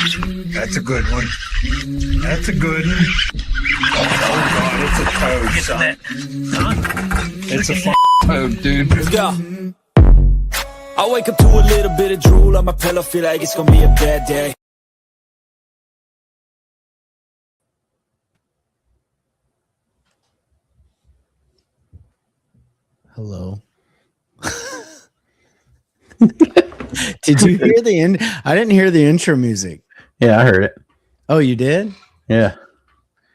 That's a good one. That's a good one. Oh, God, it's a toad, son. It's a toad, dude. Let's go. I wake up to a little bit of drool on my pillow, feel like it's gonna be a bad day. Hello. Did you hear the end? I didn't hear the intro music. Yeah, I heard it. Oh, you did? Yeah.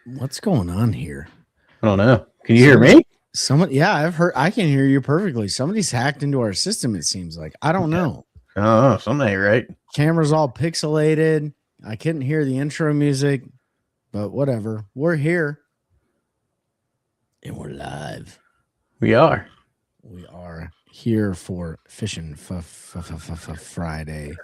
What's going on here? I don't know. Can you hear me? Someone, yeah, I've heard. I can hear you perfectly. Somebody's hacked into our system. It seems like. I don't know. Oh, something ain't right. Camera's all pixelated. I couldn't hear the intro music, but whatever. We're here, and we're live. We are. We are here for Fishing Friday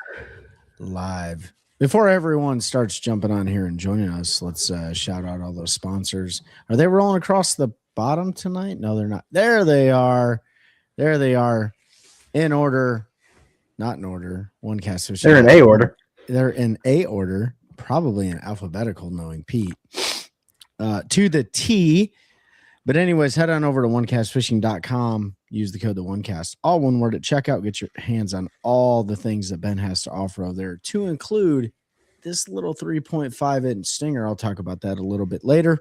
live. Before everyone starts jumping on here and joining us, let's shout out all those sponsors. Are they rolling across the bottom tonight? No, they're not. There they are. There they are. In order. Not in order. OneCast Fishing. They're in A order. They're in A order, probably in alphabetical, knowing Pete. To the T. But anyways, head on over to OneCastFishing.com. Use the code OneCast, all one word at checkout. Get your hands on all the things that Ben has to offer over there, to include this little 3.5-inch stinger. I'll talk about that a little bit later.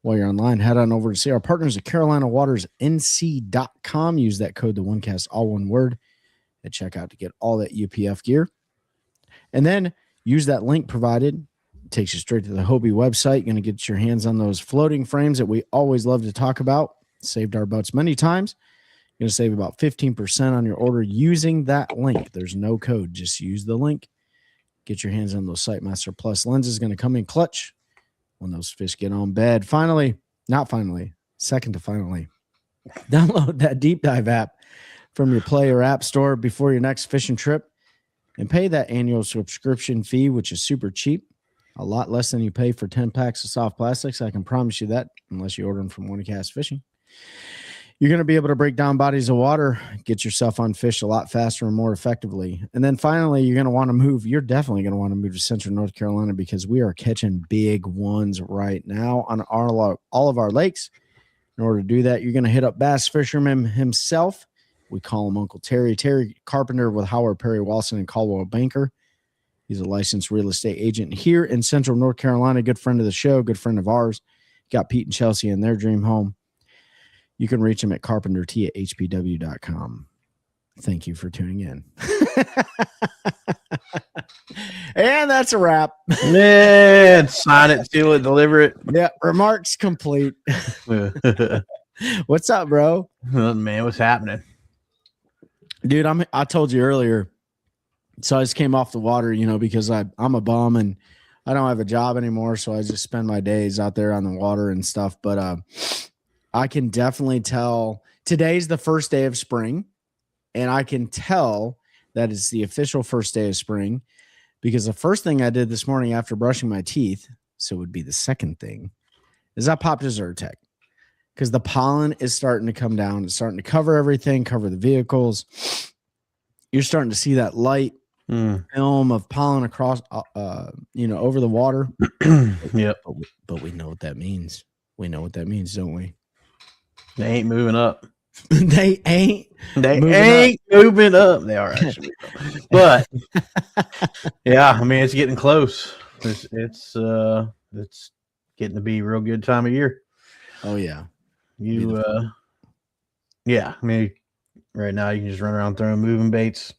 While you're online, head on over to see our partners at CarolinaWatersNC.com. Use that code OneCast, all one word, at checkout to get all that UPF gear. And then use that link provided. It takes you straight to the Hobie website. You're going to get your hands on those floating frames that we always love to talk about. Saved our butts many times. You're going to save about 15% on your order using that link. There's no code. Just use the link. Get your hands on those Sightmaster Plus lenses. Going to come in clutch when those fish get on bed. Finally, second to finally, download that Deep Dive app from your Play or App Store before your next fishing trip and pay that annual subscription fee, which is super cheap. A lot less than you pay for 10 packs of soft plastics. I can promise you that, unless you order them from OneCast Fishing. You're going to be able to break down bodies of water, get yourself on fish a lot faster and more effectively. And then finally, you're going to want to move. You're definitely going to want to move to Central North Carolina, because we are catching big ones right now on all of our lakes. In order to do that, you're going to hit up Bass Fisherman himself. We call him Uncle Terry. Terry Carpenter with Howard Perry Walson and Caldwell Banker. He's a licensed real estate agent here in Central North Carolina. Good friend of the show, good friend of ours. Got Pete and Chelsea in their dream home. You can reach him at carpentert@hpw.com. Thank you for tuning in. And that's a wrap. Man, sign it, seal it, deliver it. Yeah, remarks complete. What's up, bro? Oh, man, what's happening? Dude, I told you earlier. So I just came off the water, because I'm a bum and I don't have a job anymore. So I just spend my days out there on the water and stuff. But I can definitely tell today's the first day of spring. And I can tell that it's the official first day of spring, because the first thing I did this morning after brushing my teeth, so it would be the second thing, is I popped a Zyrtec, because the pollen is starting to come down. It's starting to cover everything, cover the vehicles. You're starting to see that light film of pollen across, over the water. Yep. But we know what that means. We know what that means, don't we? They ain't moving up. They ain't moving up. They are actually. But yeah, I mean, it's getting close. It's getting to be a real good time of year. Oh yeah. Yeah, I mean, right now you can just run around throwing moving baits,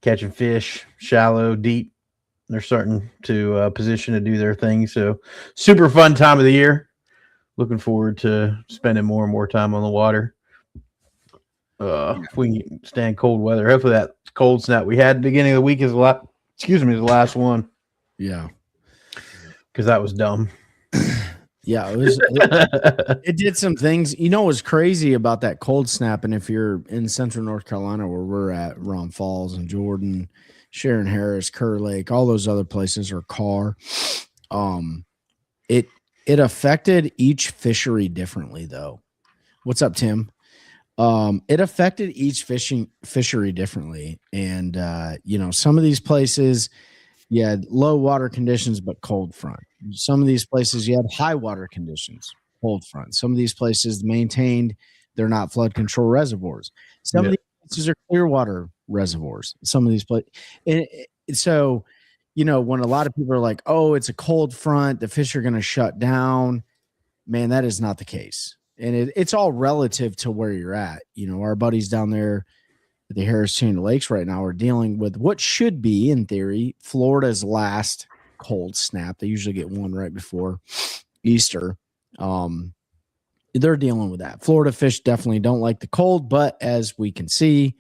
catching fish, shallow, deep. They're starting to position to do their thing. So super fun time of the year. Looking forward to spending more and more time on the water. If we can stand cold weather, hopefully that cold snap we had at the beginning of the week is the last one. Yeah. Because that was dumb. Yeah, it did some things. What was crazy about that cold snap, and if you're in Central North Carolina where we're at, Ron Falls and Jordan, Sharon Harris, Kerr Lake, all those other places, or Carr, it affected each fishery differently, though. What's up, Tim? It affected each fishery differently. And, some of these places, you had low water conditions but cold front. Some of these places you had high water conditions, cold front. Some of these places maintained they're not flood control reservoirs. Some of these places are clear water reservoirs. Some of these places, so when a lot of people are like, "Oh, it's a cold front, the fish are going to shut down," man, that is not the case. And it's all relative to where you're at. Our buddies down there at the Harris Chain of Lakes right now are dealing with what should be, in theory, Florida's last cold snap. They usually get one right before Easter. They're dealing with that. Florida fish definitely don't like the cold, but as we can see,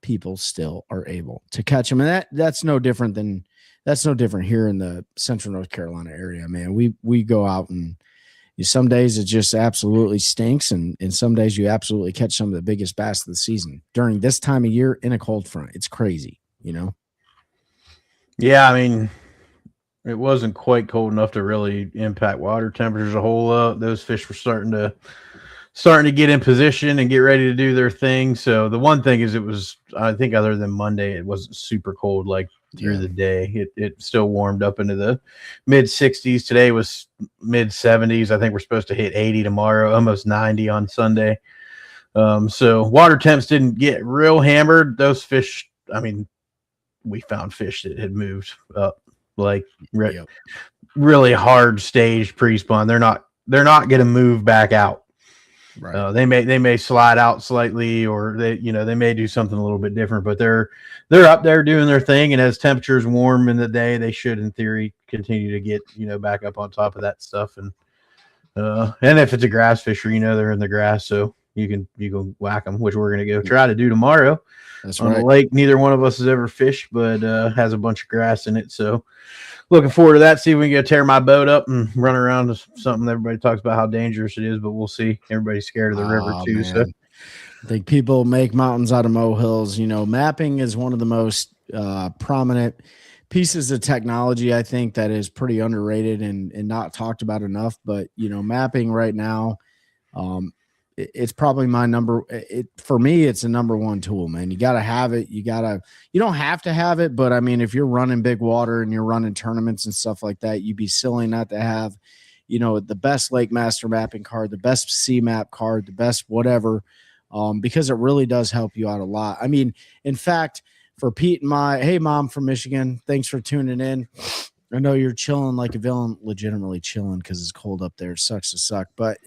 people still are able to catch them. And that's no different here in the central North Carolina area, man. We go out and some days it just absolutely stinks, and some days you absolutely catch some of the biggest bass of the season during this time of year in a cold front. It's crazy, Yeah, I mean, it wasn't quite cold enough to really impact water temperatures a whole lot. Those fish were starting to get in position and get ready to do their thing. So the one thing is, it was, I think, other than Monday, it wasn't super cold like through the day. It still warmed up into the mid 60s. Today was mid 70s. I think we're supposed to hit 80 tomorrow, almost 90 on Sunday. So water temps didn't get real hammered. Those fish, I mean, we found fish that had moved up like really hard stage pre-spawn. They're not going to move back out. Right. They may slide out slightly, or they may do something a little bit different, but they're up there doing their thing. And as temperatures warm in the day, they should, in theory, continue to get back up on top of that stuff. And if it's a grass fishery, they're in the grass, so you can whack them, which we're gonna go try to do tomorrow. That's on a lake neither one of us has ever fished, but has a bunch of grass in it. So looking forward to that. See if we can go tear my boat up and run around to something. Everybody talks about how dangerous it is, but we'll see. Everybody's scared of the river too. Man. So I think people make mountains out of molehills. Mapping is one of the most prominent pieces of technology, I think, that is pretty underrated and not talked about enough. But mapping right now, it's probably for me, it's a number one tool, man. You got to have it. You don't have to have it, but I mean, if you're running big water and you're running tournaments and stuff like that, you'd be silly not to have, the best Lake Master mapping card, the best CMAP card, the best whatever, because it really does help you out a lot. I mean, in fact, for Pete and hey, Mom from Michigan, thanks for tuning in. I know you're chilling like a villain, legitimately chilling because it's cold up there. It sucks to suck. But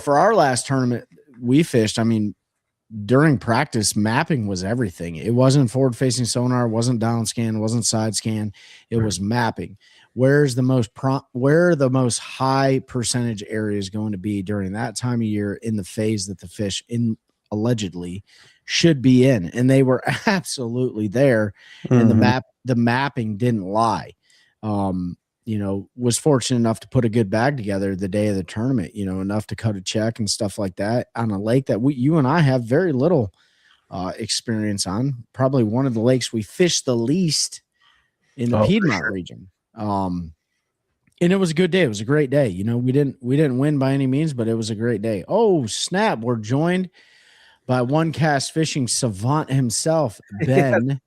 for our last tournament we fished, I mean, during practice, mapping was everything. It wasn't forward-facing sonar, it wasn't down scan, it wasn't side scan. It was mapping. Where the most high percentage area is going to be during that time of year in the phase that the fish allegedly should be in, and they were absolutely there. And the mapping didn't lie. Was fortunate enough to put a good bag together the day of the tournament, enough to cut a check and stuff like that on a lake that you and I have very little experience on. Probably one of the lakes we fished the least in the Piedmont region. And it was a good day. It was a great day. We didn't win by any means, but it was a great day. Oh, snap. We're joined by OneCast fishing savant himself, Ben.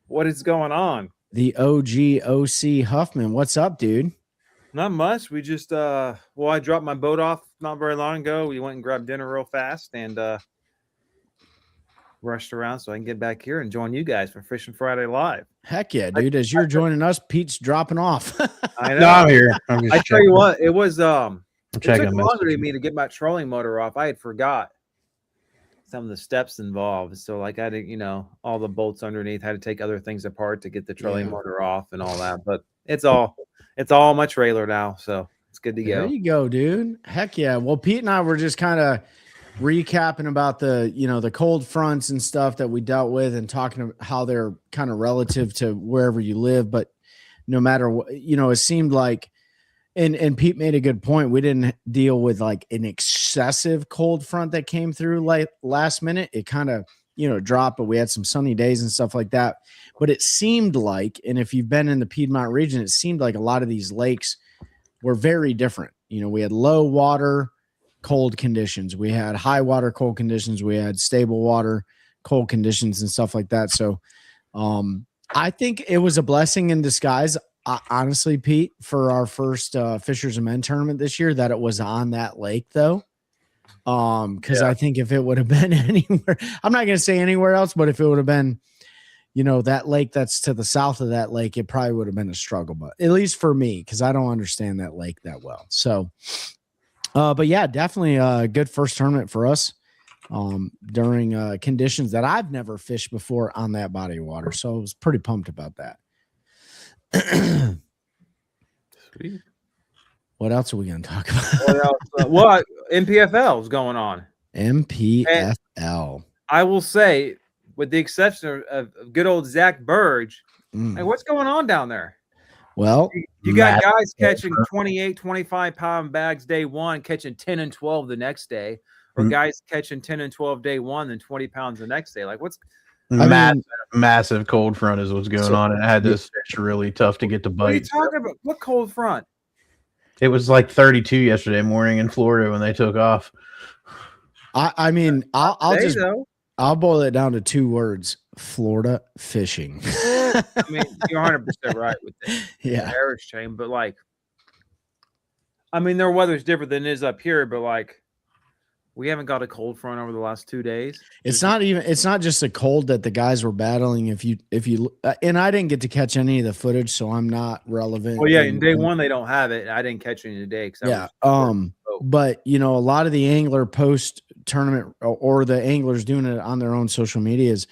What is going on? The OC Huffman. What's up, dude? Not much. We just I dropped my boat off not very long ago. We went and grabbed dinner real fast and rushed around so I can get back here and join you guys for Fishing Friday Live. Heck yeah, dude. As you're joining us, Pete's dropping off. I know. No, I'm here. I tell you what, it was it took longer to me to get my trolling motor off. I had forgot some of the steps involved. So like I did, all the bolts underneath, had to take other things apart to get the trolling motor off and all that. But it's all on my trailer now. So it's good to go. There you go, dude. Heck yeah. Well, Pete and I were just kind of recapping about the cold fronts and stuff that we dealt with and talking about how they're kind of relative to wherever you live. But no matter what, it seemed like, and Pete made a good point. We didn't deal with like an excessive cold front that came through like last minute. It kind of, dropped, but we had some sunny days and stuff like that. But it seemed like, and if you've been in the Piedmont region, it seemed like a lot of these lakes were very different. We had low water, cold conditions. We had high water, cold conditions. We had stable water, cold conditions and stuff like that. So, I think it was a blessing in disguise, honestly, Pete, for our first Fishers and Men tournament this year that it was on that lake, though. Because I think if it would have been anywhere, I'm not going to say anywhere else, but if it would have been, that lake that's to the south of that lake, it probably would have been a struggle. But at least for me, because I don't understand that lake that well. So, but yeah, definitely a good first tournament for us. During conditions that I've never fished before on that body of water. So I was pretty pumped about that. Sweet. What else are we going to talk about? What MPFL is going on? MPFL. And I will say, with the exception of good old Zach Burge, hey, what's going on down there? Well, you got guys catching 28, 25-pound bags day one, catching 10 and 12 the next day. Or guys catching 10 and 12 day one, then 20 pounds the next day. Like what's massive cold front is what's going on. And I had this fish really tough to get to bite. What are you talking about? What cold front? It was like 32 yesterday morning in Florida when they took off. I mean, I'll boil it down to 2 words: Florida fishing. I mean, you're 100% right with the Harris chain, but like, I mean, their weather's different than it is up here, but like, we haven't got a cold front over the last 2 days. It's not just a cold that the guys were battling. If you and I didn't get to catch any of the footage, so I'm not relevant. Well, yeah, in day one they don't have it. I didn't catch any today. But a lot of the angler post tournament or the anglers doing it on their own social medias,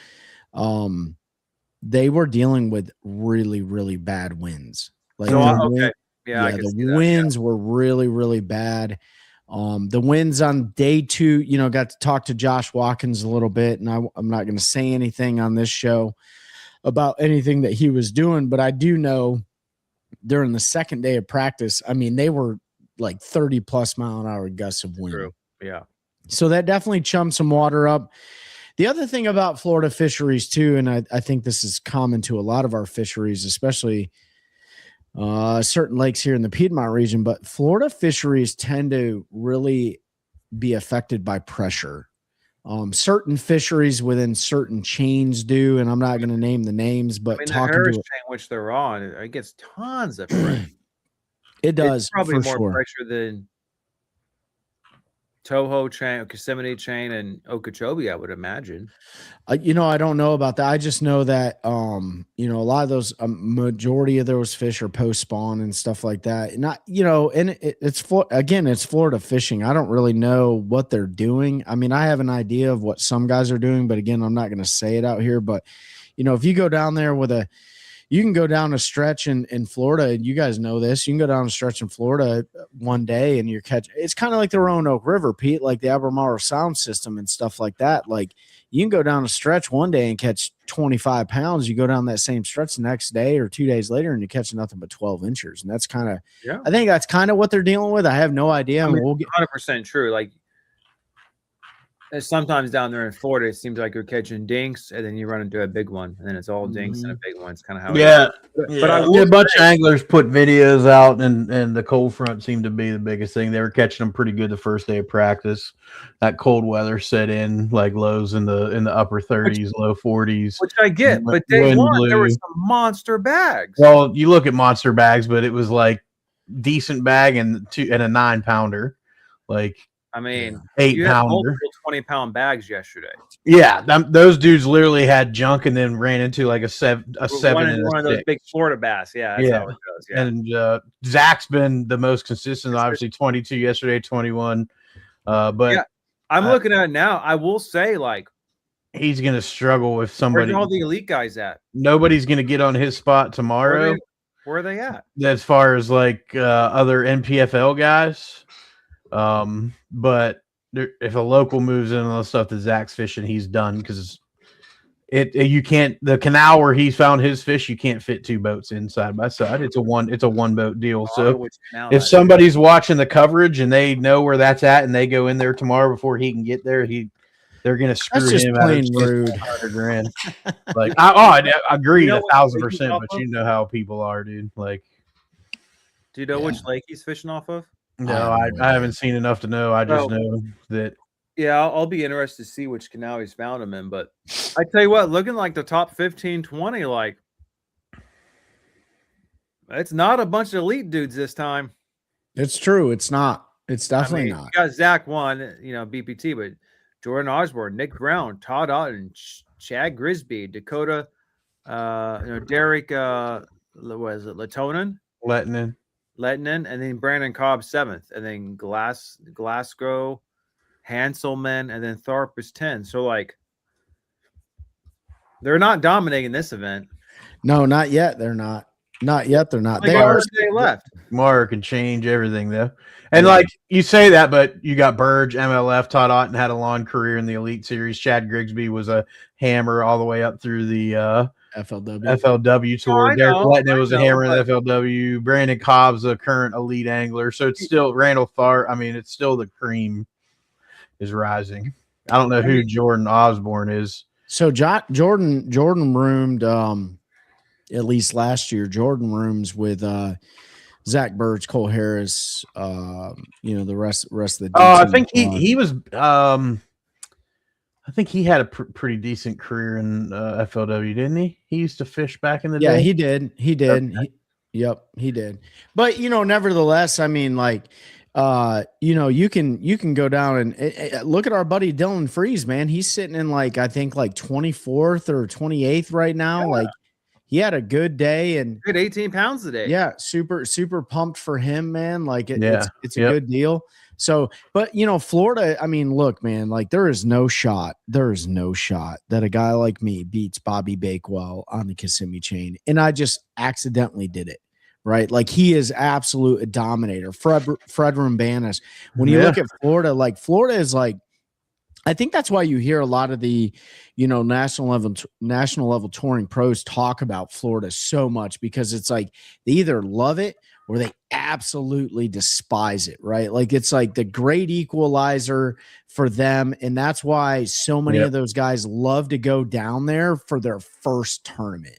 they were dealing with really, really bad winds. Like the winds were really, really bad. The winds on day 2, got to talk to Josh Watkins a little bit, and I'm not going to say anything on this show about anything that he was doing, but I do know during the second day of practice, I mean, they were like 30+ mile an hour gusts of wind. True. Yeah. So that definitely chummed some water up. The other thing about Florida fisheries too, and I think this is common to a lot of our fisheries, especially certain lakes here in the Piedmont region, but Florida fisheries tend to really be affected by pressure. Certain fisheries within certain chains do, and I'm not going to name the names, but the Harris chain which they're on, it gets tons of pressure. It does. It's probably more pressure than Toho chain, Yosemite chain, and Okeechobee, I would imagine. I don't know about that. I just know that, a lot of those, majority of those fish are post spawn and stuff like that. Not, and it's Florida fishing. I don't really know what they're doing. I mean, I have an idea of what some guys are doing, but again, I'm not going to say it out here. But, if you go down there you can go down a stretch in Florida, and you guys know this. You can go down a stretch in Florida one day and you're catching. It's kind of like the Roanoke River, Pete, like the Albemarle Sound system and stuff like that. Like you can go down a stretch one day and catch 25 pounds. You go down that same stretch the next day or 2 days later and you catch nothing but 12 inches. And that's kind of, I think that's kind of what they're dealing with. I have no idea. I mean, we'll get 100% true. Like, sometimes down there in Florida, it seems like you're catching dinks, and then you run into a big one, and then it's all dinks and a big one. It's kind of how it is. But a bunch of anglers put videos out, and the cold front seemed to be the biggest thing. They were catching them pretty good the first day of practice. That cold weather set in, like lows in the upper 30s, low 40s. Which I get, but day one, there were some monster bags. Well, you look at monster bags, but it was like decent bag and a 9-pounder. Like, I mean, 8-pounder, 20-pound bags yesterday. Yeah, those dudes literally had junk and then ran into like a seven. One of those big Florida bass. Yeah, that's how it goes. Yeah. And Zach's been the most consistent. Obviously, 22 yesterday, 21. But I'm looking at it now. I will say, like, he's going to struggle with somebody. Where's all the elite guys at? Nobody's going to get on his spot tomorrow. Where are they at? As far as like other NPFL guys. But if a local moves in on the stuff that Zach's fishing, he's done because you can't, the canal where he's found his fish, you can't fit 2 boats in side by side. It's a one boat deal. So if somebody's watching the coverage and they know where that's at and they go in there tomorrow before he can get there, they're gonna screw him out of $100,000. Like I agree 1,000%, but you know how people are, dude. Like, do you know which lake he's fishing off of? No, I haven't seen enough to know. I just know that. Yeah, I'll be interested to see which canal he's found him in. But I tell you what, looking like the top 15, 20, like It's not a bunch of elite dudes this time. It's true. It's not. It's definitely not. You got Zach one, BPT, but Jordan Osborne, Nick Brown, Todd Otten, Chad Grisby, Dakota, Derek, what is it, Latonen? Lettinen, and then Brandon Cobb 7th, and then Glasgow, Hanselman, and then Tharp is 10. So like, they're not dominating this event. No, not yet. They're not. Not yet. They're not. They are left. Tomorrow can change everything though. And like you say that, but you got Burge, MLF, Todd Otten had a long career in the Elite Series. Chad Grigsby was a hammer all the way up through the FLW tour. Derek Lettinen was a hammer in the FLW. Brandon Cobb's a current elite angler. So it's still Randall Tharp. I mean, it's still the cream is rising. I don't know who Jordan Osborne is. So Jordan roomed at least last year. Jordan rooms with Zach Burge, Cole Harris, the rest of the. I think he was. I think he had a pretty decent career in FLW, didn't he? He used to fish back in the day. Yeah, he did. He did. Okay. He did. But nevertheless, I mean, like, you can go down and look at our buddy Dylan Freeze, man. He's sitting in I think 24th or 28th right now. Yeah. Like, he had a good day and good 18 pounds a day. Yeah, super pumped for him, man. Like it's a good deal. So, but Florida, I mean, look, man, like there is no shot that a guy like me beats Bobby Bakewell on the Kissimmee chain. And I just accidentally did it, right? Like he is absolute a dominator. Fred Rumbanis. When you look at Florida, like Florida is like, I think that's why you hear a lot of the, national level touring pros talk about Florida so much, because it's like they either love it or they absolutely despise it, right? Like it's like the great equalizer for them. And that's why so many of those guys love to go down there for their first tournament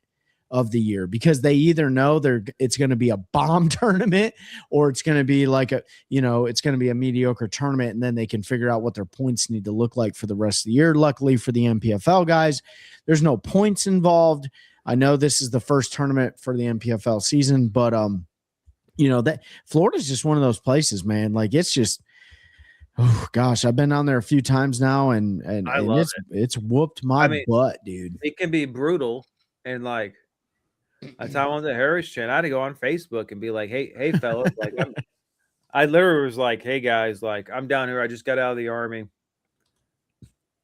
of the year, because they either know it's going to be a bomb tournament or it's going to be it's going to be a mediocre tournament, and then they can figure out what their points need to look like for the rest of the year. Luckily for the MPFL guys, there's no points involved. I know this is the first tournament for the MPFL season, but that Florida's just one of those places, man. Like it's just, oh gosh, I've been down there a few times now, and it's whooped my butt, dude. It can be brutal, and like that's how I went to Harris Chan. I had to go on Facebook and be like, hey fellas, like I literally was like, hey guys, like I'm down here. I just got out of the Army.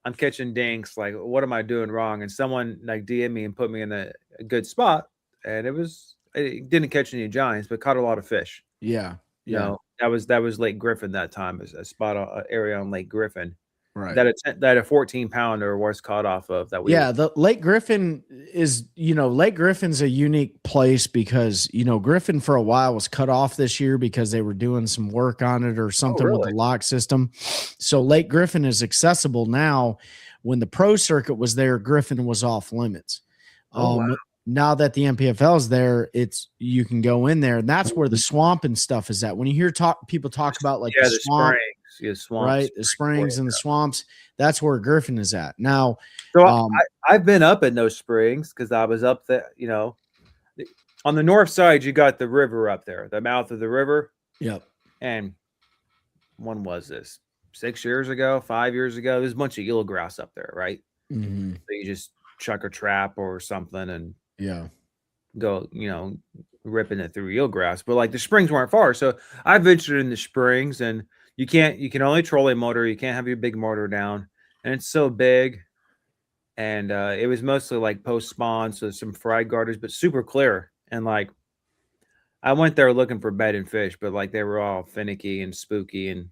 I'm catching dinks. Like, what am I doing wrong? And someone like DM'd me and put me in a good spot, and it didn't catch any giants, but caught a lot of fish. Yeah. That was Lake Griffin that time, as a spot area on Lake Griffin. Right. That a 14-pounder was caught off of that. The Lake Griffin is, Lake Griffin's a unique place because, Griffin for a while was cut off this year because they were doing some work on it or something with the lock system. So Lake Griffin is accessible now. When the pro circuit was there, Griffin was off limits. Wow. Now that the MPFL is there, you can go in there, and that's where the swamp and stuff is at. When you hear people talk about the swamp, swamps, right? The springs and the swamps, that's where Griffin is at. Now, so I've been up in those springs because I was up there, on the north side, you got the river up there, the mouth of the river. Yep. And when was this? 6 years ago, 5 years ago? There's a bunch of eelgrass up there, right? Mm-hmm. So you just chuck a trap or something and go, ripping it through eelgrass. But like the springs weren't far. So I ventured in the springs, and you can only trolling motor. You can't have your big motor down. And it's so big. And it was mostly like post spawn, so some fried garters, but super clear. And like I went there looking for bed and fish, but like they were all finicky and spooky, and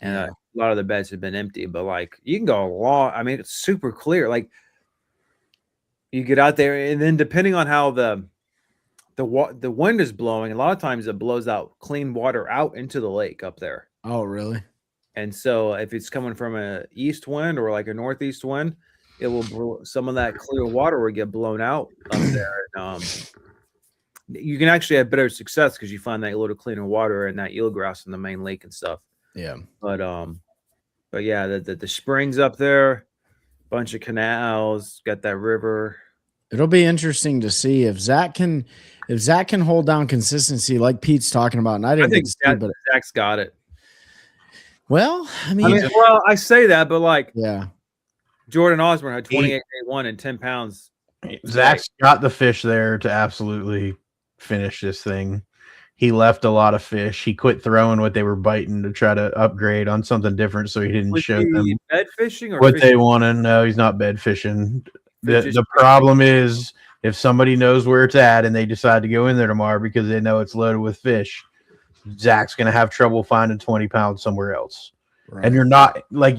a lot of the beds had been empty. But like you can go long. I mean, it's super clear. Like you get out there, and then depending on how the wind is blowing, a lot of times it blows out clean water out into the lake up there. Oh, really? And so if it's coming from a east wind or like a northeast wind, it will some of that clear water will get blown out up there. And, you can actually have better success because you find that a little cleaner water and that eelgrass in the main lake and stuff. Yeah. But yeah, the springs up there, bunch of canals, got that river. It'll be interesting to see if Zach can hold down consistency like Pete's talking about. And I didn't think get to see, but Zach's got it. well, I mean, well, I say that, but like, yeah, Jordan Osborne had 28.1 and 10 pounds. Zach's got the fish there to absolutely finish this thing. He left a lot of fish. He quit throwing what they were biting to try to upgrade on something different, so he didn't show them bed fishing or what fishing? they wanted. No, he's not bed fishing. The problem is if somebody knows where it's at and they decide to go in there tomorrow because they know it's loaded with fish, Zach's going to have trouble finding 20 pounds somewhere else. Right. And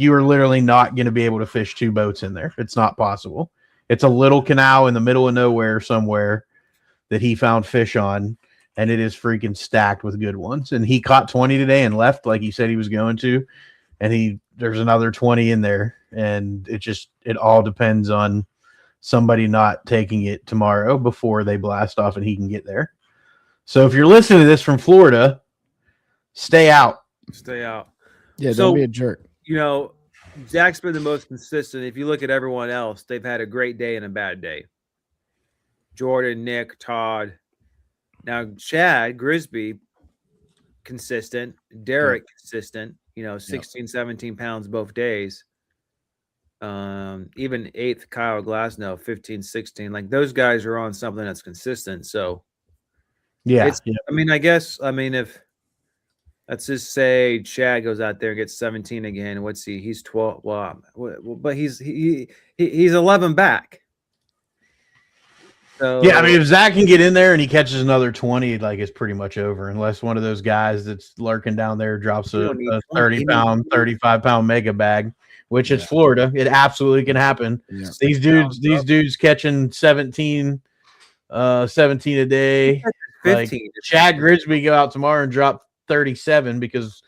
you are literally not going to be able to fish 2 boats in there. It's not possible. It's a little canal in the middle of nowhere somewhere that he found fish on, and it is freaking stacked with good ones. And he caught 20 today and left like he said he was going to. And there's another 20 in there. And it all depends on somebody not taking it tomorrow before they blast off and he can get there. So if you're listening to this from Florida, stay out. Stay out. Yeah, don't be a jerk. Zach's been the most consistent. If you look at everyone else, they've had a great day and a bad day. Jordan, Nick, Todd. Now, Chad, Grisby, consistent. Derek, consistent. 16, 17 pounds both days. Even 8th, Kyle Glasnow, 15, 16. Like, those guys are on something that's consistent. So, I guess, if let's just say Chad goes out there and gets 17 again. What's he? He's 12. Well, but he's 11 back. So, yeah, if Zach can get in there and he catches another 20, it's pretty much over. Unless one of those guys that's lurking down there drops a 30-pound, 35-pound mega bag, which is Florida. It absolutely can happen. Yeah. These dudes catching 17 a day. 15. Chad Grisby go out tomorrow and drop 37 because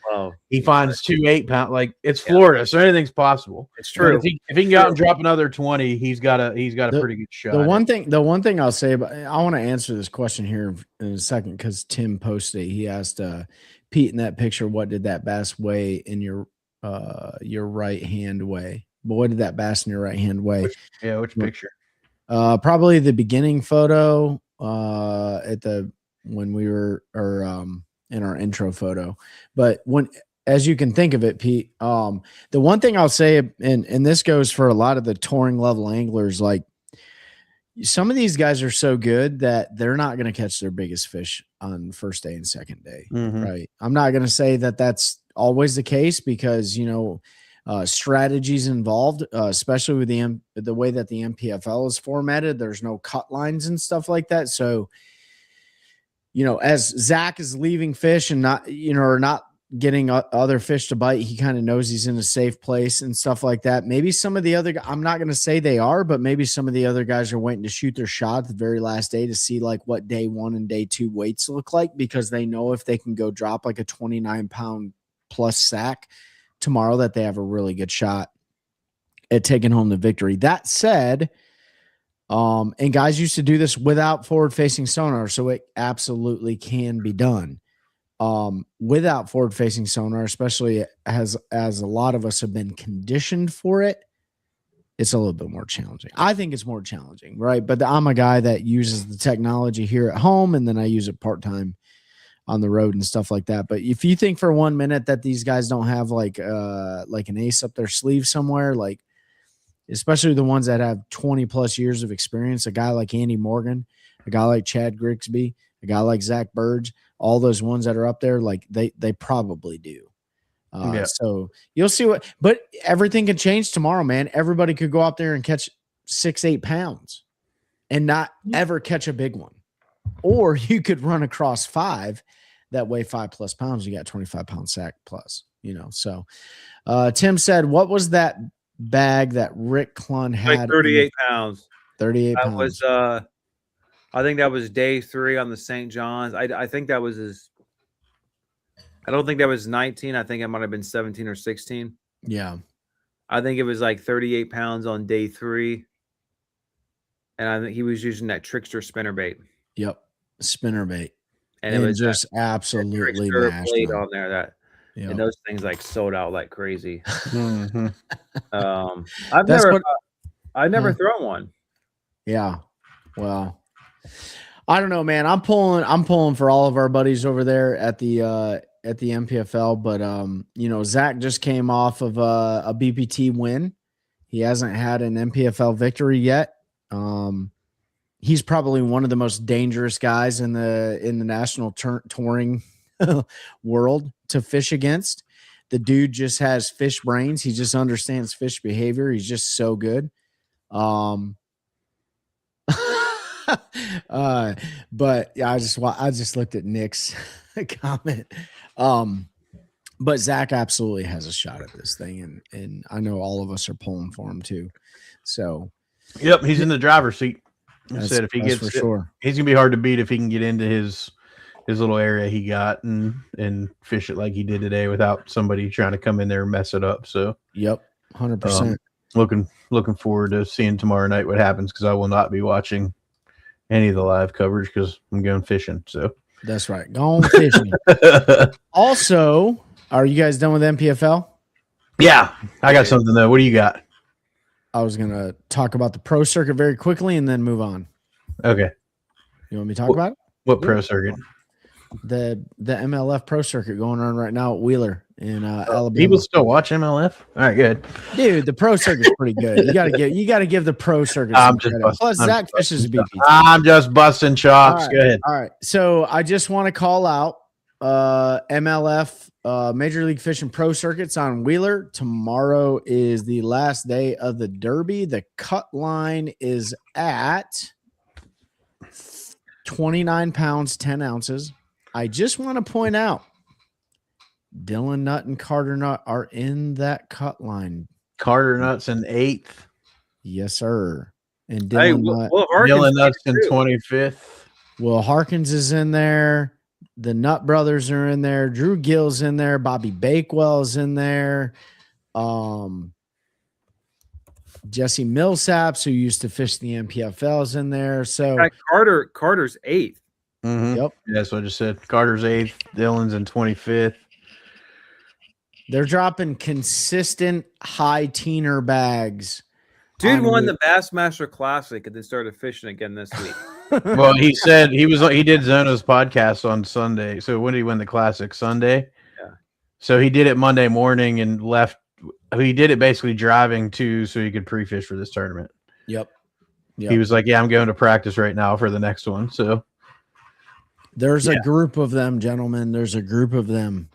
he finds 2 8-pound. It's Florida, so anything's possible. It's true. If he can go out and drop another 20, he's got a pretty good shot. The one thing I'll say about, I want to answer this question here in a second because Tim posted it. He asked Pete in that picture, what did that bass weigh in your right hand weigh? But what did that bass in your right hand weigh? Which picture? Probably the beginning photo when we were in our intro photo. But as you can think of it, Pete, the one thing I'll say, and this goes for a lot of the touring level anglers, like some of these guys are so good that they're not going to catch their biggest fish on first day and second day. Mm-hmm. Right. I'm not going to say that that's always the case because, strategies involved, especially with the way that the MPFL is formatted. There's no cut lines and stuff like that. So, as Zach is leaving fish and not, or not getting other fish to bite, he kind of knows he's in a safe place and stuff like that. Maybe some of the other, I'm not going to say they are, but maybe some of the other guys are waiting to shoot their shot the very last day to see what day 1 and day 2 weights look like, because they know if they can go drop a 29-pound plus sack tomorrow that they have a really good shot at taking home the victory. That said, and guys used to do this without forward-facing sonar, so it absolutely can be done. Without forward-facing sonar, especially as a lot of us have been conditioned for it, it's a little bit more challenging. I think it's more challenging, right? But I'm a guy that uses the technology here at home, and then I use it part-time on the road and stuff like that. But if you think for 1 minute that these guys don't have an ace up their sleeve somewhere, especially the ones that have 20 plus years of experience, a guy like Andy Morgan, a guy like Chad Grigsby, a guy like Zach Burge, all those ones that are up there, they probably do. So you'll see but everything can change tomorrow, man. Everybody could go out there and catch 6-8 pounds and not ever catch a big one. Or you could run across 5 that weigh 5+ pounds. You got 25-pound sack plus, So Tim said, what was that bag that Rick Clun had? 38 pounds. 38 pounds. Was I think that was day 3 on the St. John's. I think that was his. I don't think that was 19. I think it might have been 17 or 16. Yeah. I think it was 38 pounds on day 3. And I think he was using that trickster spinnerbait. Yep. Spinnerbait. And it was just absolutely mashed blade on there and those things sold out like crazy. Mm-hmm. I've never thrown one. Yeah. Well, I don't know, man. I'm pulling for all of our buddies over there at the MPFL, but Zach just came off of a BPT win. He hasn't had an MPFL victory yet. He's probably one of the most dangerous guys in the national touring world to fish against. The dude just has fish brains. He just understands fish behavior. He's just so good. But yeah, I just looked at Nick's comment. But Zach absolutely has a shot at this thing, and I know all of us are pulling for him too. So, yep, he's in the driver's seat. I said if he gets for sure, he's gonna be hard to beat if he can get into his little area he got and fish it like he did today without somebody trying to come in there and mess it up. So, yep, 100%. Looking forward to seeing tomorrow night what happens, because I will not be watching any of the live coverage because I'm going fishing. So that's right, going fishing. Also, are you guys done with MPFL? Yeah, I got something though. What do you got? I was gonna talk about the pro circuit very quickly and then move on. Okay. You want me to talk about it? What pro circuit? The MLF pro circuit going on right now at Wheeler in Alabama. People still watch MLF? All right, good. Dude, the pro circuit's pretty good. You gotta give the pro circuit some credit. Plus, Zach fishes a BPT. I'm just busting chops. Right, go ahead. All right. So I just want to call out MLF Major League Fishing Pro Circuits on Wheeler. Tomorrow is the last day of the Derby. The cut line is at 29 pounds, 10 ounces. I just want to point out Dylan Nutt and Carter Nutt are in that cut line. Carter Nutt's in 8th. Yes, sir. And Dylan Nutt's in 25th. Will Harkins is in there. The Nutt brothers are in there. Drew Gill's in there. Bobby Bakewell's in there. Jesse Millsaps, who used to fish the MPFL, is in there. So Carter's 8th. Mm-hmm. Yep. Yeah, that's what I just said. Carter's 8th. Dylan's in 25th. They're dropping consistent high teener bags. Dude won the Bassmaster Classic and then started fishing again this week. Well, he said he did Zona's podcast on Sunday. So when did he win the Classic? Sunday? Yeah. So he did it Monday morning and left. He did it basically driving too, so he could pre-fish for this tournament. Yep. He was like, yeah, I'm going to practice right now for the next one. So there's a group of them, gentlemen. There's a group of them,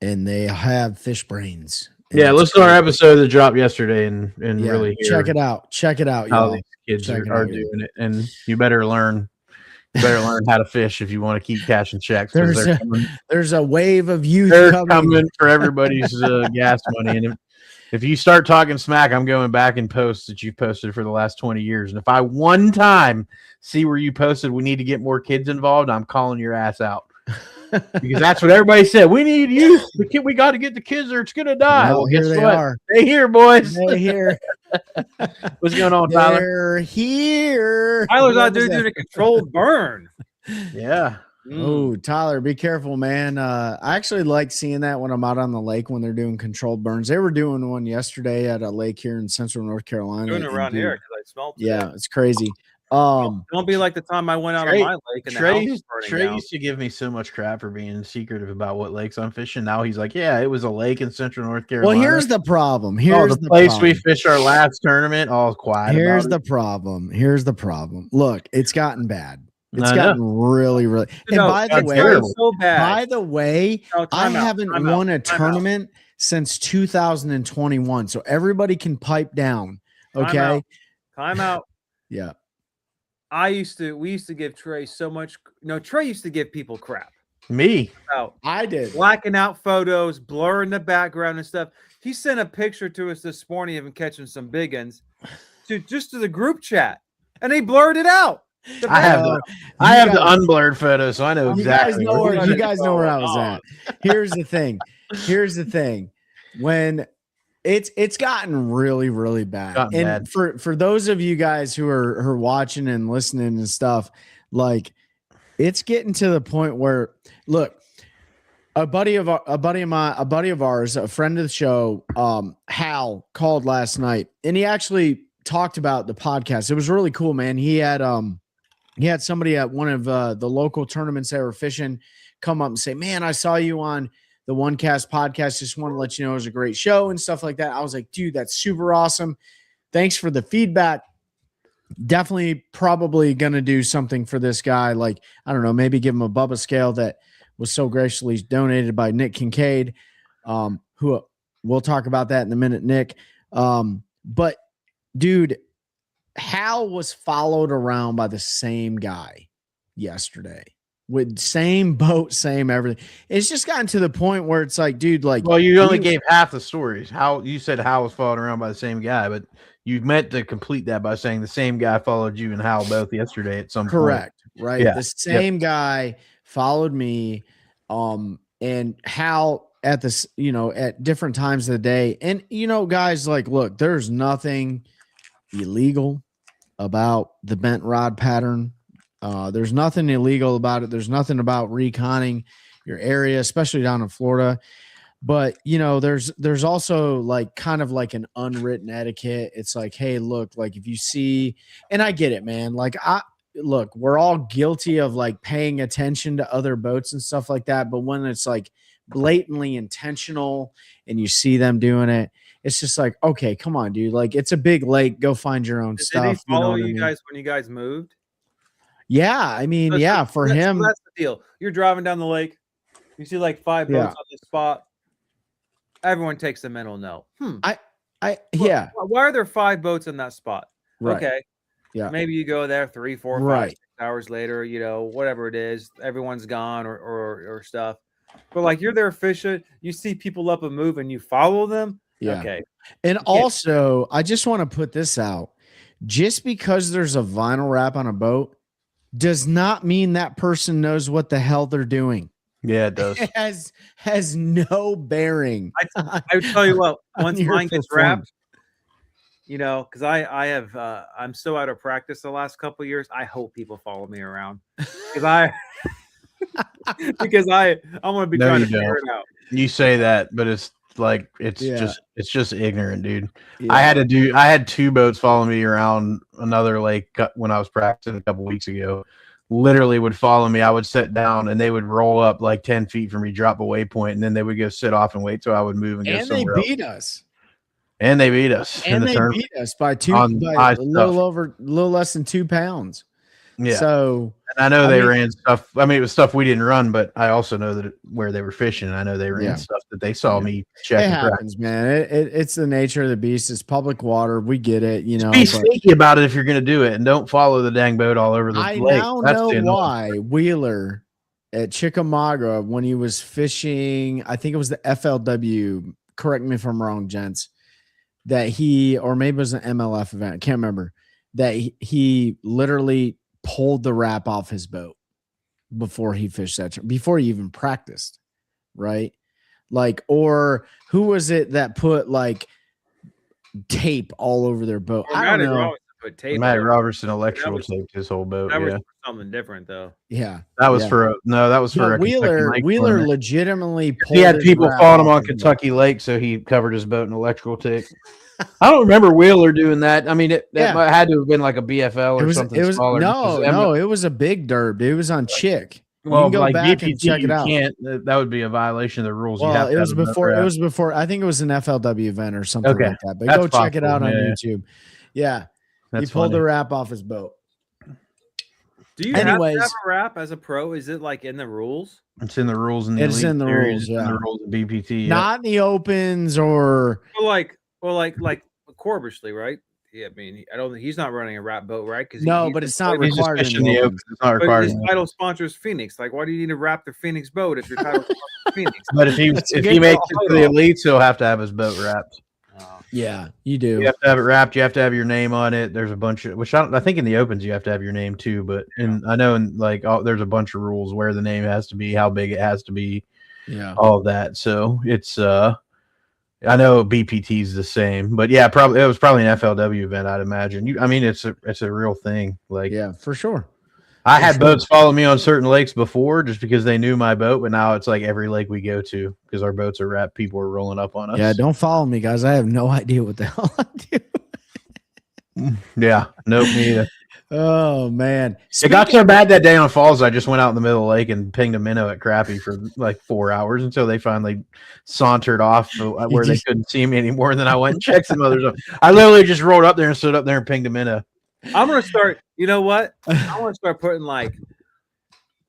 and they have fish brains. Yeah, listen to our episode that dropped yesterday and really check it out. Check it out, how y'all. these kids are doing it. And you better learn how to fish if you want to keep cashing checks. There's a wave of youth coming for everybody's gas money. And if you start talking smack, I'm going back and posts that you've posted for the last 20 years. And if I one time see where you posted we need to get more kids involved, I'm calling your ass out. Because that's what everybody said. We need youth. We got to get the kids or it's going to die. Well, here they are. They here, boys. They here. What's going on, Tyler? They're here. Tyler's out there doing a controlled burn. Yeah. Oh, Tyler, be careful, man. I actually like seeing that when I'm out on the lake when they're doing controlled burns. They were doing one yesterday at a lake here in central North Carolina. Doing it around here because I smelled it. Yeah, it's crazy. Don't be like the time I went out on my lake and Trey used to give me so much crap for being secretive about what lakes I'm fishing. Now he's like, yeah, it was a lake in central North Carolina. Well, here's the problem. Here's the place we fished our last tournament. All quiet. Here's the problem. Here's the problem. Look, it's gotten bad. It's gotten really, really. And by the way, I haven't won a tournament since 2021. So everybody can pipe down. Okay. Time out. Yeah. We used to give Trey so much. No, Trey used to give people crap. Me. I did. Blacking out photos, blurring the background and stuff. He sent a picture to us this morning of him catching some big ones to the group chat, and he blurred it out. I have the unblurred photo, so I know exactly. You guys know where I was at. Here's the thing. When it's gotten really, really bad. And for those of you guys who are watching and listening and stuff, like it's getting to the point where, look, a buddy of ours, a friend of the show, Hal, called last night, and he actually talked about the podcast. It was really cool, man. He had somebody at one of the local tournaments they were fishing come up and say, man, I saw you on the OneCast podcast. Just want to let you know it was a great show and stuff like that. I was like, dude, that's super awesome. Thanks for the feedback. Definitely probably going to do something for this guy. Like, I don't know, maybe give him a Bubba scale that was so graciously donated by Nick Kincaid, who we'll talk about that in a minute, Nick. But dude, Hal was followed around by the same guy yesterday with same boat, same everything. It's just gotten to the point where it's like, dude, like, well, you only gave half the stories. How you said Hal was followed around by the same guy, but you meant to complete that by saying the same guy followed you and Hal both yesterday at some correct, point. Right? Yeah. The same guy followed me, and Hal at this, at different times of the day. And guys, like, look, there's nothing illegal about the bent rod pattern. There's nothing illegal about it. There's nothing about reconning your area, especially down in Florida. But there's also like kind of like an unwritten etiquette. It's like, hey, look, like if you see, and I get it, man. Like look, we're all guilty of like paying attention to other boats and stuff like that. But when it's like blatantly intentional and you see them doing it, it's just like, okay, come on, dude. Like, it's a big lake. Go find your own stuff. Did he follow you guys when you guys moved? Yeah, I mean, for him, that's the deal. You're driving down the lake, you see like 5 boats on this spot. Everyone takes a mental note. Why are there 5 boats in that spot? Right. Okay. Yeah. Maybe you go there 3, 4, 5, 6 hours later, whatever it is, everyone's gone or stuff. But like you're there fishing, you see people up and move and you follow them. Yeah. Okay. And also, I just want to put this out. Just because there's a vinyl wrap on a boat does not mean that person knows what the hell they're doing. Yeah, it does. It has no bearing. I would tell you what, once mine gets wrapped, because I have I'm so out of practice the last couple of years. I hope people follow me around because I I'm gonna be trying to figure it out. You say that, but it's like it's just ignorant, dude. Yeah. I had 2 boats follow me around another lake when I was practicing a couple weeks ago. Literally would follow me. I would sit down and they would roll up like 10 feet from me, drop a waypoint, and then they would go sit off and wait till I would move and go somewhere else. And they beat us. And they beat us by a little less than 2 pounds. Yeah. So and I know they ran stuff. I mean, it was stuff we didn't run, but I also know that where they were fishing. I know they ran stuff that they saw me check. It happens, man. It's the nature of the beast. It's public water. We get it. Be sneaky about it if you're going to do it, and don't follow the dang boat all over the lake. I now know why Wheeler at Chickamauga, when he was fishing, I think it was the FLW. Correct me if I'm wrong, gents. That or maybe it was an MLF event. I can't remember. That he literally pulled the wrap off his boat before he fished before he even practiced, right? Like, or who was it that put like tape all over their boat? I don't know. Matt Robertson electrical taped his whole boat. That was something different, though. Yeah, that was for Wheeler. Wheeler legitimately he had people following him on Kentucky Lake, so he covered his boat in electrical tape. I don't remember Wheeler doing that. I mean, that had to have been like a BFL or something smaller. No, it was a big derb. It was on Chick. Well, you can go back and check it out. That would be a violation of the rules. Well, it was before. It was before. I think it was an FLW event or something like that. But go check it out on YouTube. Yeah, he pulled the wrap off his boat. Do you have to have a wrap as a pro? Is it like in the rules? It's in the rules. It's in the rules. Yeah, in the rules of BPT. Not in the opens or like Corbishley, right? Yeah, I mean, I don't think he's not running a wrap boat, right? Because but it's not required in the opens. It's not required. His title sponsor is Phoenix. Like, why do you need to wrap the Phoenix boat if your title sponsor is Phoenix? But if he makes it to the elites, he'll have to have his boat wrapped. Yeah, you do. You have to have it wrapped. You have to have your name on it. There's a bunch of I think in the opens you have to have your name too. But I know there's a bunch of rules where the name has to be, how big it has to be, all of that. So it's I know BPT is the same, but yeah, it was probably an FLW event, I'd imagine. I mean, it's a real thing. Like, yeah, for sure. I had boats follow me on certain lakes before just because they knew my boat, but now it's like every lake we go to because our boats are wrapped. People are rolling up on us. Yeah, don't follow me, guys. I have no idea what the hell I do. Yeah, nope, me either. Oh man, It got so bad that day on Falls, I just went out in the middle of the lake and pinged a minnow at crappie for like 4 hours until they finally sauntered off where they couldn't see me anymore. And then I went and checked some others. I literally just rolled up there and stood up there and pinged a minnow. I'm gonna start. You know what? I want to start putting like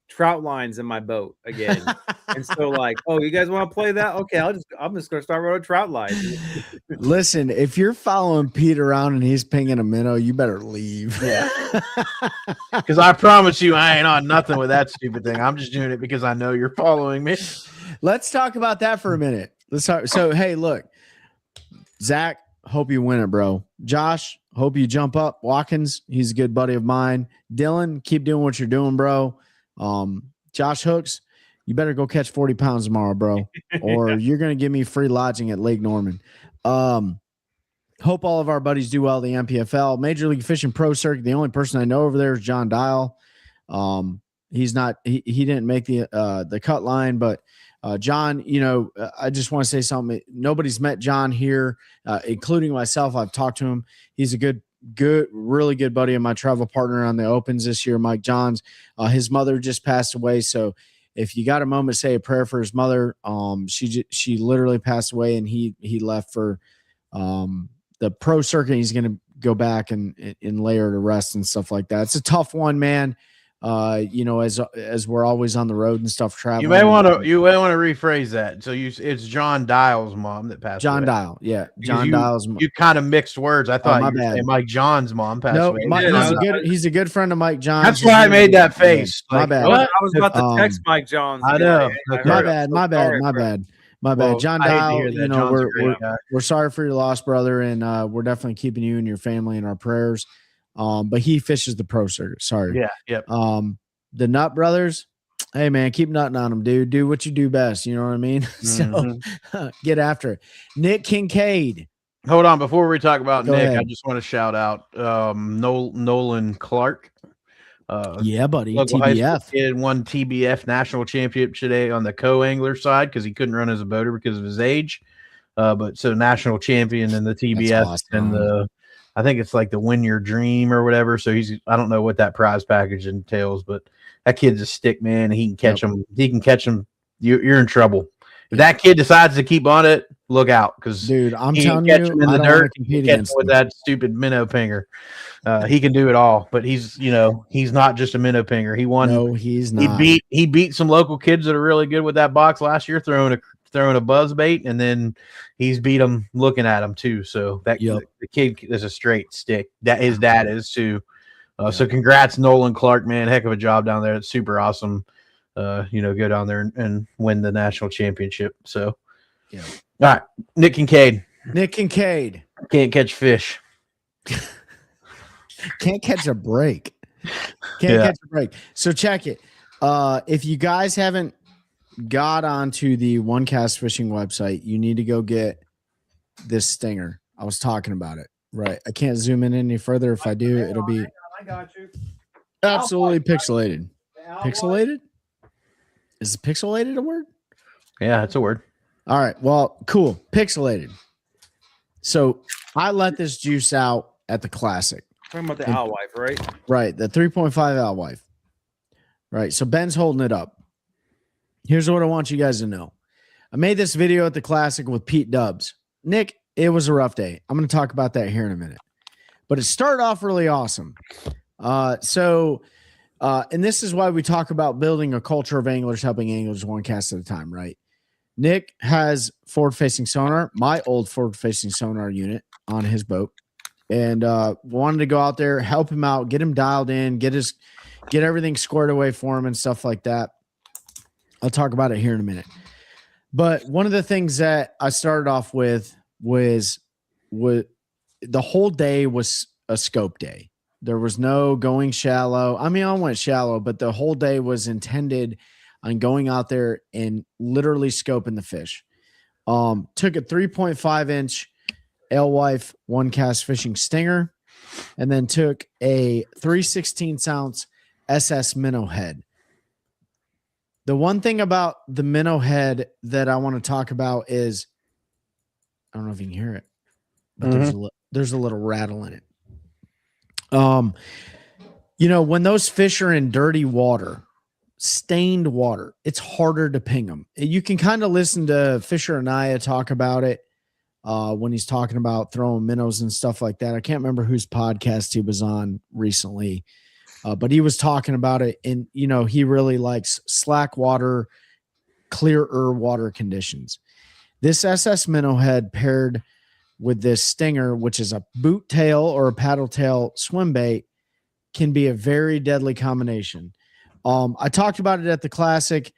trout lines in my boat again. And so like, oh, you guys want to play that? Okay, I'm just gonna start running trout lines. Listen, if you're following Pete around and he's pinging a minnow, you better leave. Yeah. Because I promise you, I ain't on nothing with that stupid thing. I'm just doing it because I know you're following me. Let's talk about that for a minute. Let's talk. So, hey, look, Zach, hope you win it, bro. Josh, hope you jump up. Watkins, he's a good buddy of mine. Dylan, keep doing what you're doing, bro. Josh Hooks, you better go catch 40 pounds tomorrow, bro, or you're going to give me free lodging at Lake Norman. Hope all of our buddies do well at the MPFL. Major League Fishing Pro Circuit, the only person I know over there is John Dial. He's not he didn't make the cut line, but John, you know, I just want to say something. Nobody's met John here, including myself. I've talked to him. He's a good, really good buddy of my travel partner on the Opens this year, Mike Johns. His mother just passed away, so if you got a moment, say a prayer for his mother. She literally passed away, and he left for the pro circuit. He's going to go back and lay her to rest and stuff like that. It's a tough one, man. You know, as we're always on the road and stuff traveling. You may want to rephrase that. So it's John Dial's mom that passed away. John Dial, yeah. John Dial's mom. You kind of mixed words. I thought you were saying Mike John's mom passed away. He's a good friend of Mike John. That's why I made that face. My bad. I was about to text Mike Johns. I know. My bad. Well, John Dial, you know, we're sorry for your loss, brother, and we're definitely keeping you and your family in our prayers. But he fishes the pro circuit. Sorry. Yeah. Yep. The Nut Brothers, hey man, keep nutting on them, dude. Do what you do best. You know what I mean? So get after it. Nick Kincaid. Hold on, before we talk about Go Nick, ahead. I just want to shout out Nolan Clark. Yeah, buddy. Local high school TBF. kid won TBF national championship today on the co-angler side because he couldn't run as a boater because of his age. But so national champion in the TBF awesome. and I think it's like the Win Your Dream or whatever. So I don't know what that prize package entails, but that kid's a stick, man. And he can catch them. He can catch them. You're in trouble. If that kid decides to keep on it, look out. Because dude, I'm telling you, him in the dirt, compete catch him against with that stupid minnow pinger. He can do it all, but he's not just a minnow pinger. He won. No, he's not. He beat some local kids that are really good with that box last year, throwing a buzz bait, and then he's beat them looking at him too. So that the kid is a straight stick. That his dad is too. So congrats, Nolan Clark, man. Heck of a job down there. It's super awesome. Go down there and win the national championship. So, all right, Nick Kincaid. Can't catch fish. Can't catch a break. Catch a break. So check it. If you guys haven't got onto the OneCast fishing website, you need to go get this stinger. I was talking about it. Right. I can't zoom in any further. If I do, it'll be absolutely pixelated. Pixelated? Is pixelated a word? Yeah, it's a word. All right. Well, cool. Pixelated. So I let this juice out at the Classic. Talking about the Alewife, right? Right. The 3.5 Alewife. Right. So Ben's holding it up. Here's what I want you guys to know. I made this video at the Classic with Pete Dubs. Nick, it was a rough day. I'm going to talk about that here in a minute. But it started off really awesome. And this is why we talk about building a culture of anglers helping anglers one cast at a time, right? Nick has forward-facing sonar, my old forward-facing sonar unit on his boat, and wanted to go out there, help him out, get him dialed in, get everything squared away for him and stuff like that. I'll talk about it here in a minute. But one of the things that I started off with was the whole day was a scope day. There was no going shallow. I mean, I went shallow, but the whole day was intended on going out there and literally scoping the fish. Took a 3.5-inch Alewife OneCast fishing stinger, and then took a 3/16-ounce SS minnow head. The one thing about the minnow head that I want to talk about is, I don't know if you can hear it, but there's a little rattle in it. When those fish are in dirty water, stained water, it's harder to ping them. You can kind of listen to Fisher Anaya talk about it when he's talking about throwing minnows and stuff like that. I can't remember whose podcast he was on recently, but he was talking about it. And, he really likes slack water, clearer water conditions. This SS minnow head paired with this stinger, which is a boot tail or a paddle tail swim bait, can be a very deadly combination. I talked about it at the Classic.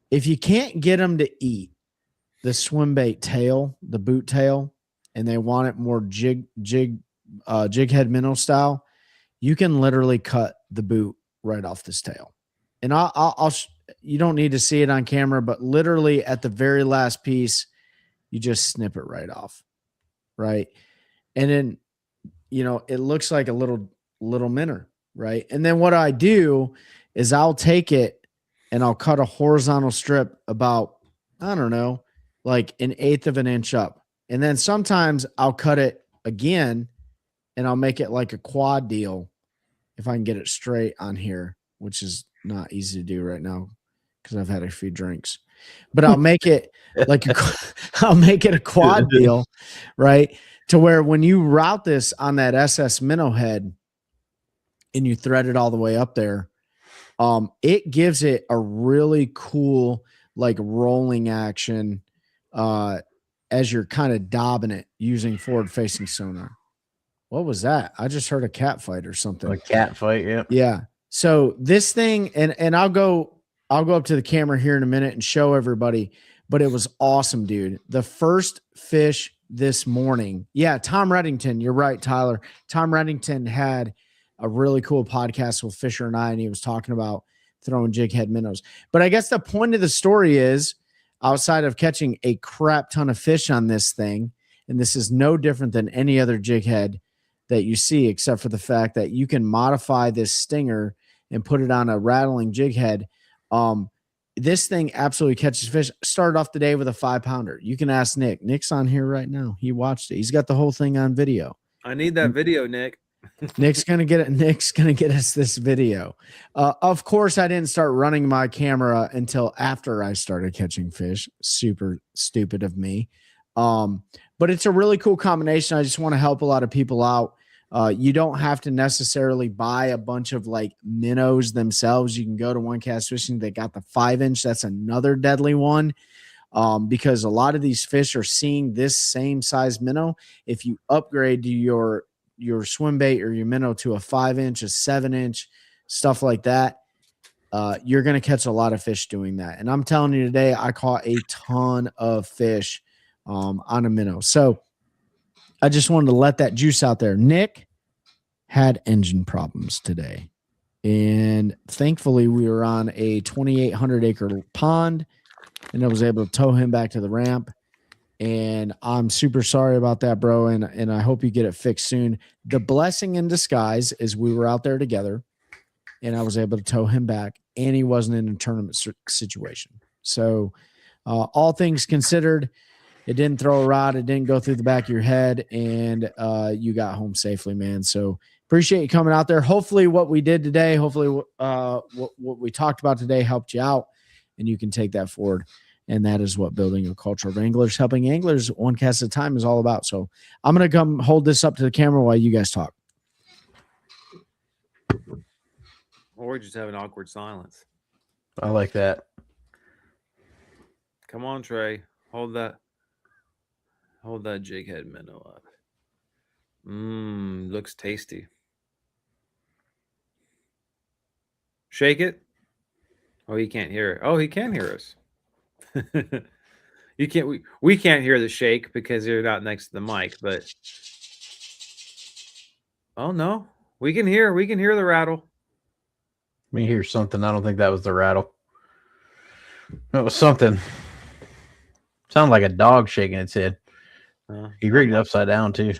If you can't get them to eat the swim bait tail, the boot tail, and they want it more jig head minnow style, you can literally cut the boot right off this tail. And I'll you don't need to see it on camera, but literally at the very last piece, you just snip it right off. Right. And then, it looks like a little minnow. Right. And then what I do is I'll take it and I'll cut a horizontal strip about, I don't know, like 1/8 of an inch up. And then sometimes I'll cut it again and I'll make it like a quad deal if I can get it straight on here, which is not easy to do right now because I've had a few drinks. But I'll make it like I'll make it a quad deal, right? To where when you route this on that SS minnow head and you thread it all the way up there, it gives it a really cool like rolling action as you're kind of daubing it using forward facing sonar. What was that? I just heard a cat fight or something. A cat fight, yeah. Yeah. So this thing, and I'll go up to the camera here in a minute and show everybody, but it was awesome, dude. The first fish this morning. Yeah, Tom Reddington. You're right, Tyler. Tom Reddington had a really cool podcast with Fisher and I, and he was talking about throwing jig head minnows. But I guess the point of the story is, outside of catching a crap ton of fish on this thing, and this is no different than any other jig head that you see, except for the fact that you can modify this stinger and put it on a rattling jig head. This thing absolutely catches fish. Started off the day with a 5-pounder. You can ask Nick. Nick's on here right now. He watched it. He's got the whole thing on video. I need that video, Nick. Nick's gonna get it. Nick's gonna get us this video. Of course, I didn't start running my camera until after I started catching fish. Super stupid of me. But it's a really cool combination. I just want to help a lot of people out. You don't have to necessarily buy a bunch of like minnows themselves. You can go to OneCast Fishing. They got the 5-inch. That's another deadly one. Because a lot of these fish are seeing this same size minnow. If you upgrade to your swim bait or your minnow to a 5-inch, a 7-inch, stuff like that, you're going to catch a lot of fish doing that. And I'm telling you today, I caught a ton of fish on a minnow. So I just wanted to let that juice out there. Nick had engine problems today. And thankfully we were on a 2,800 acre pond and I was able to tow him back to the ramp. And I'm super sorry about that, bro. And I hope you get it fixed soon. The blessing in disguise is we were out there together and I was able to tow him back and he wasn't in a tournament situation. So all things considered, it didn't throw a rod. It didn't go through the back of your head and you got home safely, man. So appreciate you coming out there. Hopefully what we did today, what we talked about today helped you out and you can take that forward. And that is what building a culture of anglers, helping anglers one cast at a time is all about. So I'm going to come hold this up to the camera while you guys talk. Or just have an awkward silence. I like that. Come on, Trey. Hold that jig head minnow up. Looks tasty. Shake it. Oh, he can't hear it. Oh, he can hear us. You can't. We can't hear the shake because you're not next to the mic. But oh no, we can hear. We can hear the rattle. Let me hear something. I don't think that was the rattle. It was something. Sounded like a dog shaking its head. He rigged it upside down too.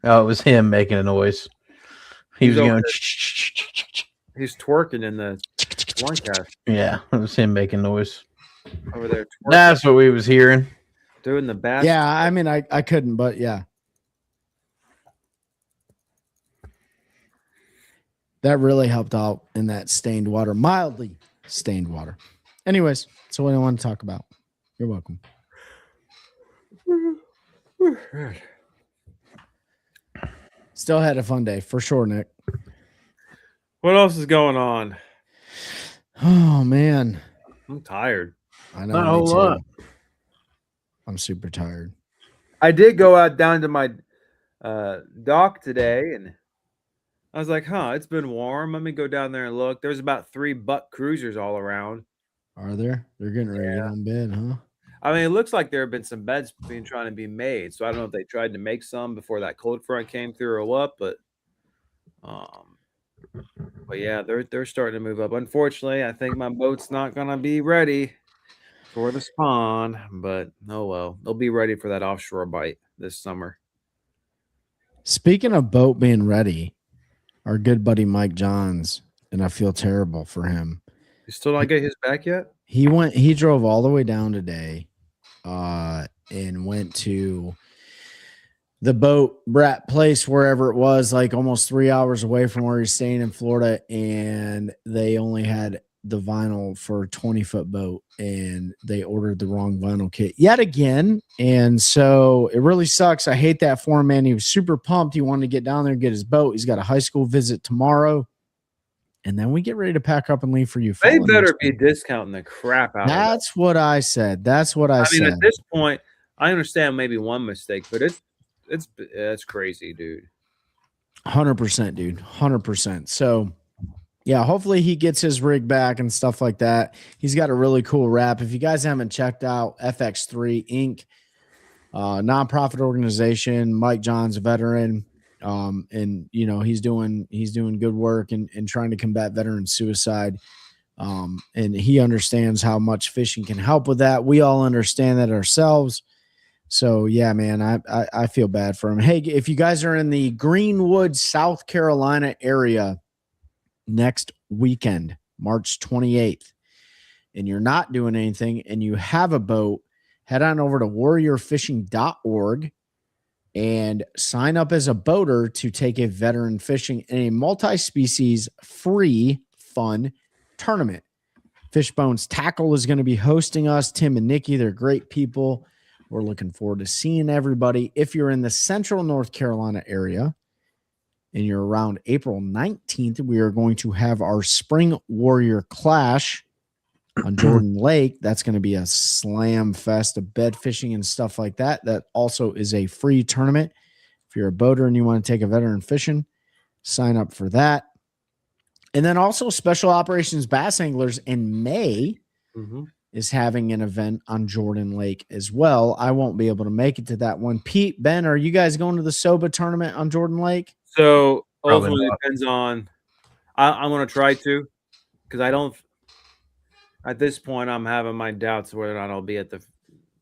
Oh, it was him making a noise. He was going. He's twerking in the OneCast. Yeah, it was him making noise over there. Twerking. That's what we was hearing. Doing the bass. Yeah, I mean, I couldn't, but yeah. That really helped out in that stained water, mildly stained water. Anyways, that's what I want to talk about. You're welcome. Still had a fun day for sure, Nick. What else is going on? Oh man, I'm tired. I know. Not a Me whole too. lot. I'm super tired. I did go out down to my dock today, and I was like, "Huh, it's been warm. Let me go down there and look." There's about 3 buck cruisers all around. Are there? They're getting ready to get on bed, huh? I mean, it looks like there have been some beds trying to be made. So I don't know if they tried to make some before that cold front came through or what, but yeah, they're starting to move up. Unfortunately, I think my boat's not gonna be ready for the spawn, but oh well, they'll be ready for that offshore bite this summer. Speaking of boat being ready, our good buddy Mike Johns, and I feel terrible for him. You still not get his back yet? He drove all the way down today, and went to the boat Brat place, wherever it was, like almost 3 hours away from where he's staying in Florida, and they only had the vinyl for a 20-foot boat, and they ordered the wrong vinyl kit yet again. And so it really sucks. I hate that for him, man. He was super pumped. He wanted to get down there and get his boat. He's got a high school visit tomorrow. And then we get ready to pack up and leave for you. They better be discounting the crap out of it. That's what I said. That's what I said. I mean, at this point, I understand maybe one mistake, but it's crazy, dude. 100%, dude. 100%. So, yeah, hopefully he gets his rig back and stuff like that. He's got a really cool wrap. If you guys haven't checked out FX3 Inc., nonprofit organization, Mike Johns, a veteran, and you know he's doing good work and trying to combat veteran suicide. And he understands how much fishing can help with that. We all understand that ourselves. So yeah, man, I feel bad for him. Hey, if you guys are in the Greenwood, South Carolina area next weekend, March 28th, and you're not doing anything and you have a boat, head on over to warriorfishing.org and sign up as a boater to take a veteran fishing in a multi-species free fun tournament. Fishbones Tackle is going to be hosting us. Tim and Nikki, they're great people. We're looking forward to seeing everybody. If you're in the central North Carolina area and you're around April 19th, we are going to have our Spring Warrior Clash on Jordan Lake. That's going to be a slam fest of bed fishing and stuff like that. That also is a free tournament. If you're a boater and you want to take a veteran fishing, sign up for that. And then also Special Operations Bass Anglers in May is having an event on Jordan Lake as well. I won't be able to make it to that one. Pete, Ben, are you guys going to the SOBA tournament on Jordan Lake? So ultimately depends on, I'm going to try to, because I don't, at this point, I'm having my doubts whether or not I'll be at the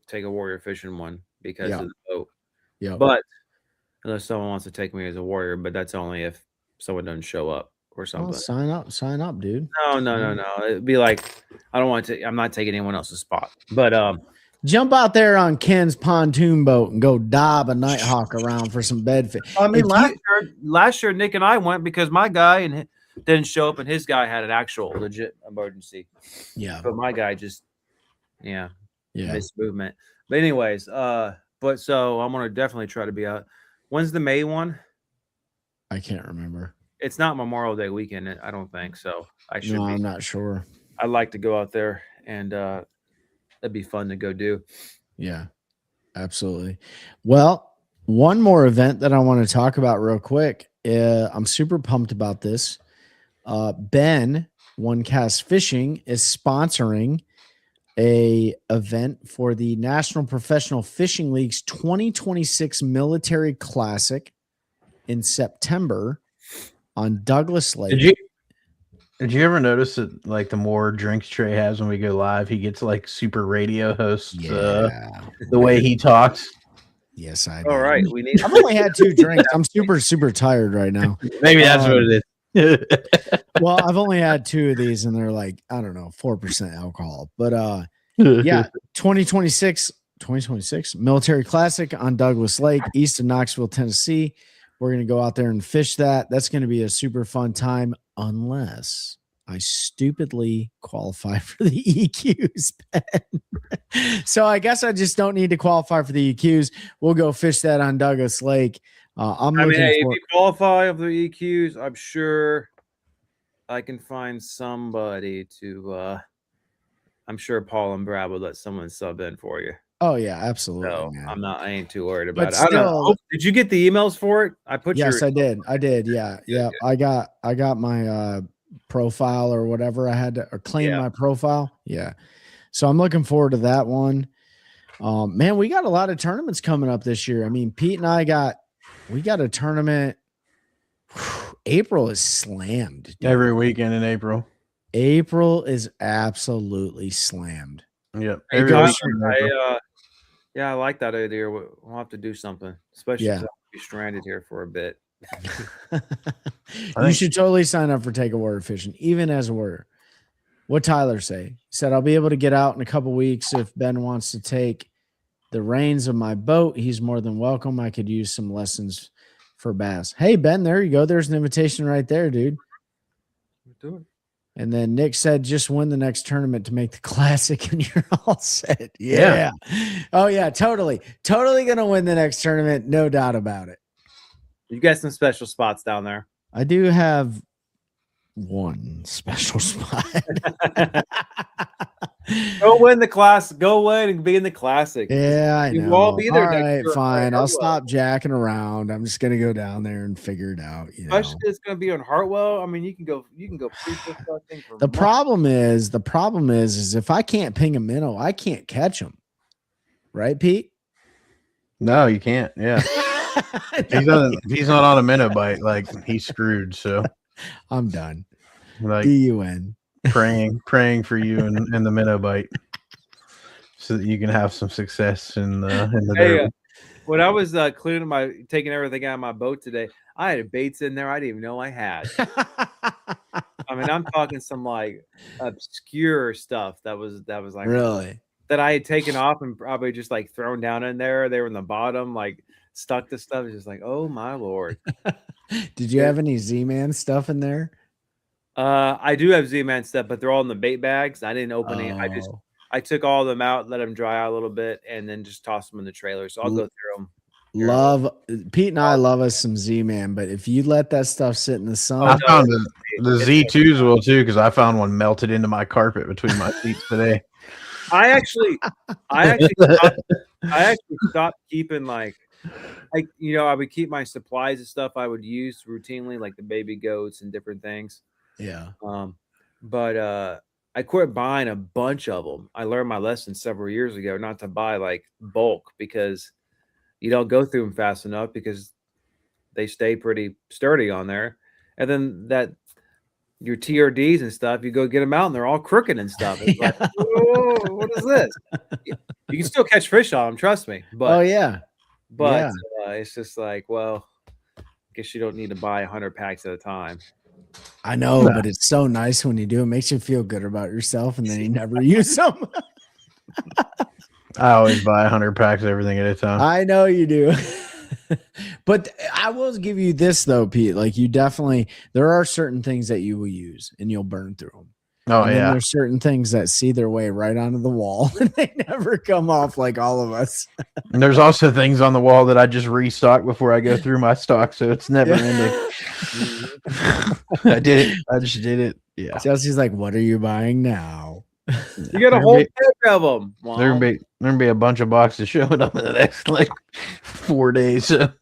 take a warrior fishing one because of the boat. Yeah. But unless someone wants to take me as a warrior, but that's only if someone doesn't show up or something. Well, sign up, dude. No. It'd be like, I don't want to, I'm not taking anyone else's spot. But jump out there on Ken's pontoon boat and go dive a Nighthawk around for some bed fish. I mean, last year, Nick and I went because my guy didn't show up and his guy had an actual legit emergency. Yeah. But my guy just, missed movement. But anyways, but so I'm going to definitely try to be out. When's the May one? I can't remember. It's not Memorial Day weekend, I don't think so. I'm not sure. I'd like to go out there and that'd be fun to go do. Yeah, absolutely. Well, one more event that I want to talk about real quick. I'm super pumped about this. Ben, OneCast Fishing, is sponsoring a event for the National Professional Fishing League's 2026 Military Classic in September on Douglas Lake. Did you ever notice that, like, the more drinks Trey has when we go live, he gets like super radio host the way he talks? Yes, I. All right, I've only had 2 drinks. I'm super tired right now. Maybe that's what it is. Well, I've only had 2 of these, and they're like, I don't know, 4% alcohol. But yeah, 2026 Military Classic on Douglas Lake, east of Knoxville, Tennessee. We're going to go out there and fish that. That's going to be a super fun time unless I stupidly qualify for the EQs. So I guess I just don't need to qualify for the EQs. We'll go fish that on Douglas Lake. If you qualify for the EQs, I'm sure I can find somebody to I'm sure Paul and Brad would let someone sub in for you. Oh yeah, absolutely. So man. I ain't too worried about it. Still, I don't know. Did you get the emails for it? I did. I did. Yeah. Yeah. I got my profile or whatever. I had to claim my profile. Yeah. So I'm looking forward to that one. Man, we got a lot of tournaments coming up this year. I mean, Pete and I got a tournament. April is slammed. Dude. Every weekend in April. April is absolutely slammed. Yep. I like that idea. We'll have to do something, especially if I'll be stranded here for a bit. You should totally sign up for Take a Warrior Fishing, even as a warrior. What Tyler say? He said, I'll be able to get out in a couple weeks if Ben wants to take the reins of my boat. He's more than welcome. I could use some lessons for bass. Hey, Ben, there you go. There's an invitation right there, dude. Do it. And then Nick said, just win the next tournament to make the classic and you're all set. Yeah. Oh, yeah, totally. Totally going to win the next tournament. No doubt about it. You got some special spots down there. I do have one special spot. Go win the class. Go win and be in the classic. Yeah, I know. We'll all be there. All right, fine. I'll stop jacking around. I'm just gonna go down there and figure it out. Especially it's gonna be on Hartwell. I mean, you can go. The problem is if I can't ping a minnow, I can't catch them. Right, Pete? No, you can't. Yeah. He's not on a minnow bite. Like he's screwed. So I'm done. Like DUN. praying for you in the minnow bite, so that you can have some success in the derby. When I was taking everything out of my boat today, I had baits in there I didn't even know I had. I mean, I'm talking some like obscure stuff that was like really that I had taken off and probably just like thrown down in there. They were in the bottom, like stuck to stuff. It's just like, oh my Lord. Did you have any Z-Man stuff in there? I do have Z-Man stuff, but they're all in the bait bags. I didn't open any. I took all of them out, let them dry out a little bit, and then just toss them in the trailer. So I'll go through them. Pete and I love us some Z-Man, but if you let that stuff sit in the sun, I found the Z2s will too, because I found one melted into my carpet between my feet today. I actually stopped keeping I would keep my supplies and stuff I would use routinely, like the baby goats and different things. Yeah. But I quit buying a bunch of them. I learned my lesson several years ago not to buy like bulk because you don't go through them fast enough because they stay pretty sturdy on there. And then your TRDs and stuff, you go get them out and they're all crooked and stuff. It's like, whoa, what is this? You can still catch fish on them, trust me. But it's just like, well, I guess you don't need to buy 100 packs at a time. I know, but it's so nice when you do. It makes you feel good about yourself, and then you never use them. I always buy 100 packs of everything at a time. I know you do. But I will give you this, though, Pete. Like, there are certain things that you will use, and you'll burn through them. Oh, yeah. There's certain things that see their way right onto the wall, and they never come off like all of us. And there's also things on the wall that I just restock before I go through my stock, so it's never ending. I did it. I just did it. Yeah. Chelsea's like, what are you buying now? You got a whole pack of them. Wow. There's gonna be a bunch of boxes showing up in the next 4 days. So.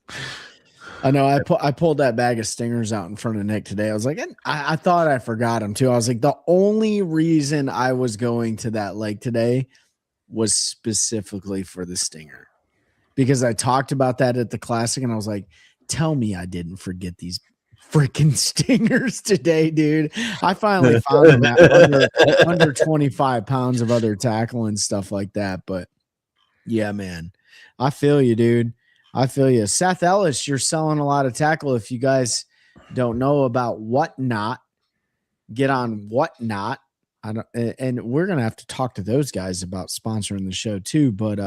I know. I pulled that bag of stingers out in front of Nick today. I was like, I thought I forgot him too. I was like, the only reason I was going to that lake today was specifically for the stinger, because I talked about that at the classic, and I was like, tell me I didn't forget these freaking stingers today, dude. I finally found them at under 25 pounds of other tackle and stuff like that. But yeah, man, I feel you, dude. I feel you. Seth Ellis, you're selling a lot of tackle. If you guys don't know about Whatnot, get on Whatnot. And we're going to have to talk to those guys about sponsoring the show too. But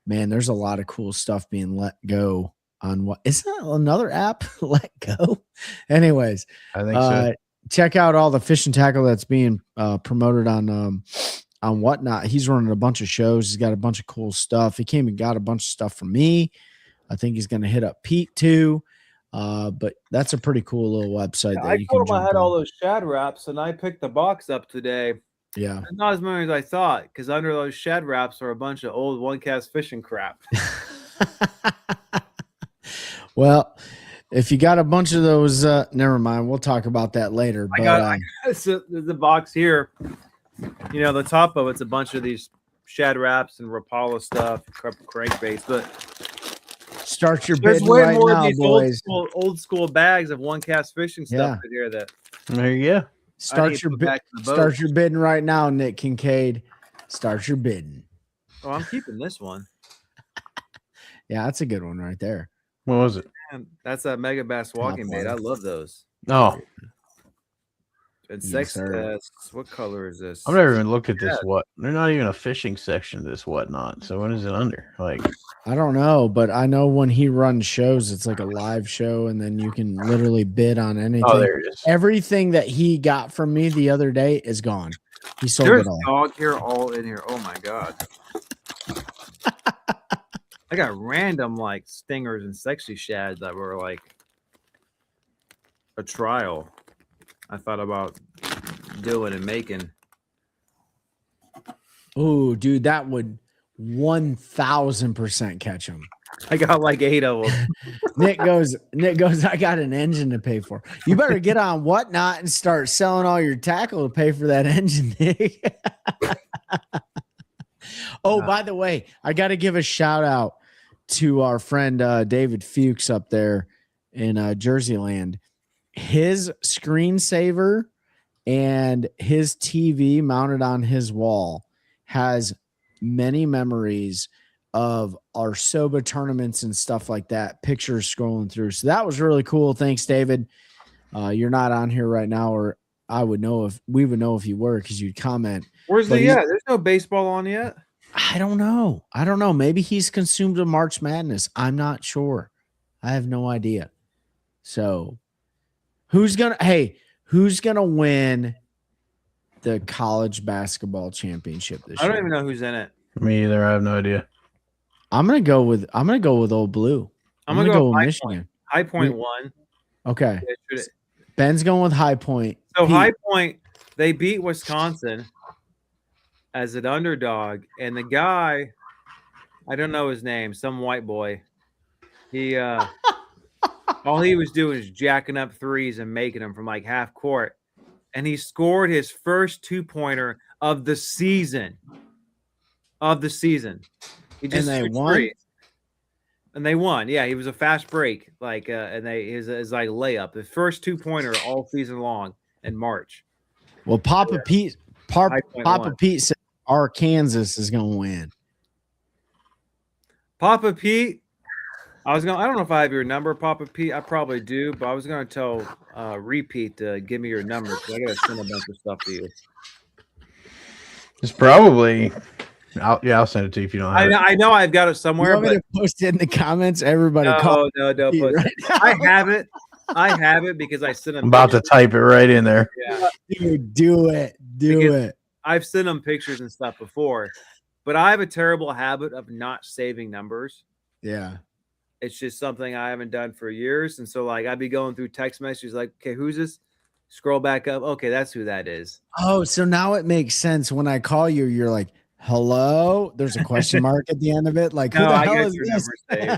man, there's a lot of cool stuff being let go on what is that another app? Let Go. Anyways, I think so. Check out all the fish and tackle that's being promoted on Whatnot. He's running a bunch of shows. He's got a bunch of cool stuff. He came and got a bunch of stuff from me. I think he's going to hit up Pete too. But that's a pretty cool little website. Yeah, I told him I had all those shad wraps, and I picked the box up today. Yeah, not as many as I thought, because under those shad wraps are a bunch of old OneCast fishing crap. Well, if you got a bunch of those, never mind. We'll talk about that later. I got the box here. You know, the top of it's a bunch of these shad wraps and Rapala stuff, crankbaits. But start your there's bidding way right more now, of these boys. old school bags of OneCast fishing stuff in here. That there you go. Start your bidding right now, Nick Kincaid. Start your bidding. Oh, I'm keeping this one. Yeah, that's a good one right there. What was it? Man, that's a Mega Bass walking bait. I love those. Oh, It's Yes, sexy. sir. What color is this? I've never even looked at this. What? They're not even a fishing section of this Whatnot. So what is it under? Like, I don't know, but I know when he runs shows, it's like a live show, and then you can literally bid on anything. oh, there it is. Everything that he got from me the other day is gone. He sold There's it all. dog here, all in here. Oh my god! I got random like stingers and sexy shads that were like a trial. I thought about doing and making. Oh, dude, that would 1,000% catch him. I got like 8 of them. Nick goes, I got an engine to pay for. You better get on Whatnot and start selling all your tackle to pay for that engine, Nick. Oh, by the way, I got to give a shout out to our friend David Fuchs up there in Jersey Land. His screensaver and his TV mounted on his wall has many memories of our SOBA tournaments and stuff like that, pictures scrolling through. So that was really cool. Thanks, David. You're not on here right now, or we would know if you were, because you'd comment. Where's there's no baseball on yet? I don't know. Maybe he's consumed a March Madness. I'm not sure. I have no idea. So who's gonna win the college basketball championship this year? I don't even know who's in it. Me either. I have no idea. I'm gonna go with Old Blue. I'm gonna go with Michigan. High Point won. Okay. Ben's going with High Point. So High Point, they beat Wisconsin as an underdog, and the guy, I don't know his name, some white boy. He all he was doing is jacking up threes and making them from like half court, and he scored his first 2-pointer of the season. He just they shoots won? threes. And they won. Yeah, he was a fast break, like and his like layup. The first 2-pointer all season long in March. Well, Papa Pete said Arkansas is gonna win. Papa Pete, I don't know if I have your number, Papa Pete. I probably do, but I was gonna tell Repeat to give me your number, because I gotta send a bunch of stuff to you. It's probably. I'll send it to you if you don't have it. I know I've got it somewhere. You want me to post it in the comments? Everybody, no, post it. Right? I have it because I sent them. I'm about to type it right in there. Yeah, dude, do it. I've sent them pictures and stuff before, but I have a terrible habit of not saving numbers. Yeah, it's just something I haven't done for years, and so like I'd be going through text messages, like, okay, who's this? Scroll back up. Okay, that's who that is. Oh, so now it makes sense. When I call you, you're like, hello, there's a question mark at the end of it. Like, who the hell is this?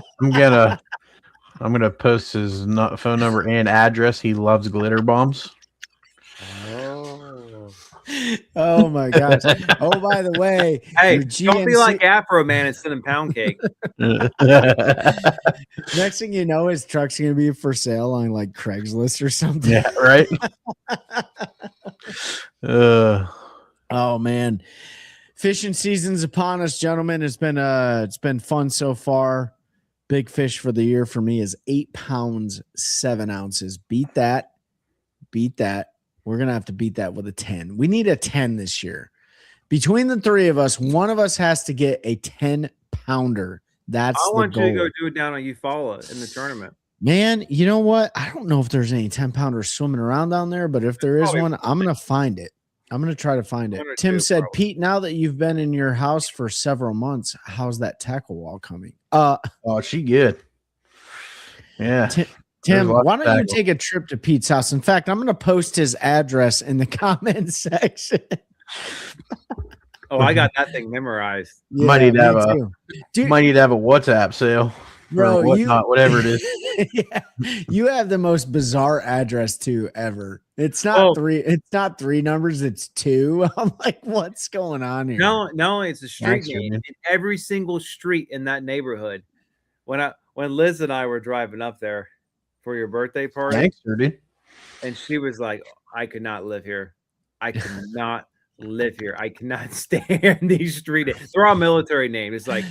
I'm gonna post his phone number and address. He loves glitter bombs. Oh my gosh. Oh, by the way, hey, don't be like Afro Man and send him pound cake. Next thing you know, his truck's gonna be for sale on like Craigslist or something. Yeah, right. Oh man. Fishing season's upon us, gentlemen. It's been fun so far. Big fish for the year for me is 8 pounds, 7 ounces. Beat that. We're going to have to beat that with a 10. We need a 10 this year. Between the three of us, one of us has to get a 10-pounder That's I want the you to goal. go do it down on Eufaula in the tournament. Man, you know what? I don't know if there's any 10-pounders swimming around down there, but if there is Probably one, I'm going to find it. I'm going to try to find it. One or Tim two, said, probably. Pete, now that you've been in your house for several months, how's that tackle wall coming? Oh, she good. Yeah. Tim, why don't you take a trip to Pete's house? In fact, I'm going to post his address in the comment section. Oh, I got that thing memorized. Yeah, might need to have a WhatsApp sale. Bro, or whatnot, whatever it is. Yeah, you have the most bizarre address too ever. It's not three. It's not 3 numbers. It's 2. I'm like, what's going on here? No, it's a street Thanks, name. man. In every single street in that neighborhood. When Liz and I were driving up there for your birthday party, Thanks, dude. and she was like, "I could not live here. I could not live here. I cannot stand these street names. They're all military names. It's like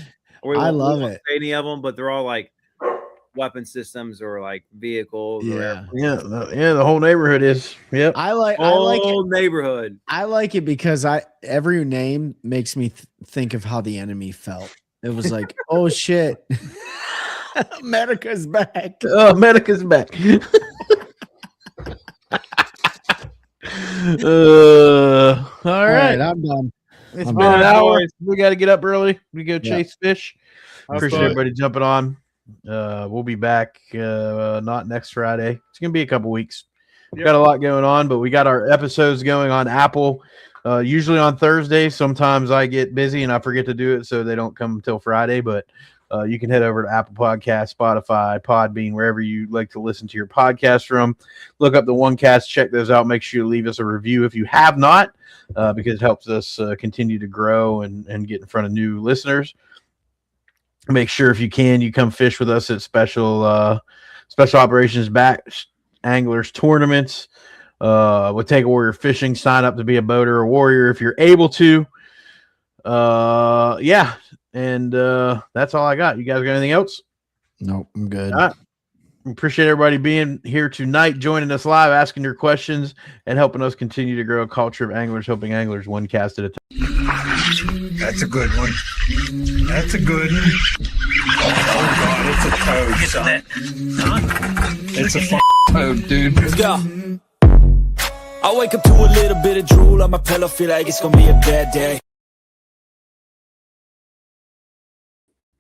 I love it. Say any of them, but they're all like weapon systems or like vehicles. Yeah, The whole neighborhood is. Yep. I like whole it. neighborhood. I like it because every name makes me think of how the enemy felt. It was like, oh shit, America's back. Oh, Medica's back. All right. I'm done. It's I'm been done. an hour. We got to get up early. We go chase fish. That's Appreciate fine. everybody jumping on. We'll be back not next Friday. It's gonna be a couple weeks. We've got a lot going on, but we got our episodes going on Apple. Usually on Thursday. Sometimes I get busy and I forget to do it, so they don't come until Friday. But you can head over to Apple Podcasts, Spotify, Podbean, wherever you like to listen to your podcast from. Look up the OneCast, check those out. Make sure you leave us a review if you have not, because it helps us continue to grow and get in front of new listeners. Make sure if you can, you come fish with us at special operations back anglers tournaments. With Take a Warrior Fishing, sign up to be a boater or warrior if you're able to. And that's all I got. You guys got anything else? Nope, I'm good. All right. Appreciate everybody being here tonight, joining us live, asking your questions, and helping us continue to grow a culture of anglers helping anglers one cast at a time. That's a good one. That's a good one. Oh God, it's a toad, son. It's a toad, dude. Let's go. I wake up to a little bit of drool on my pillow, feel like it's gonna be a bad day.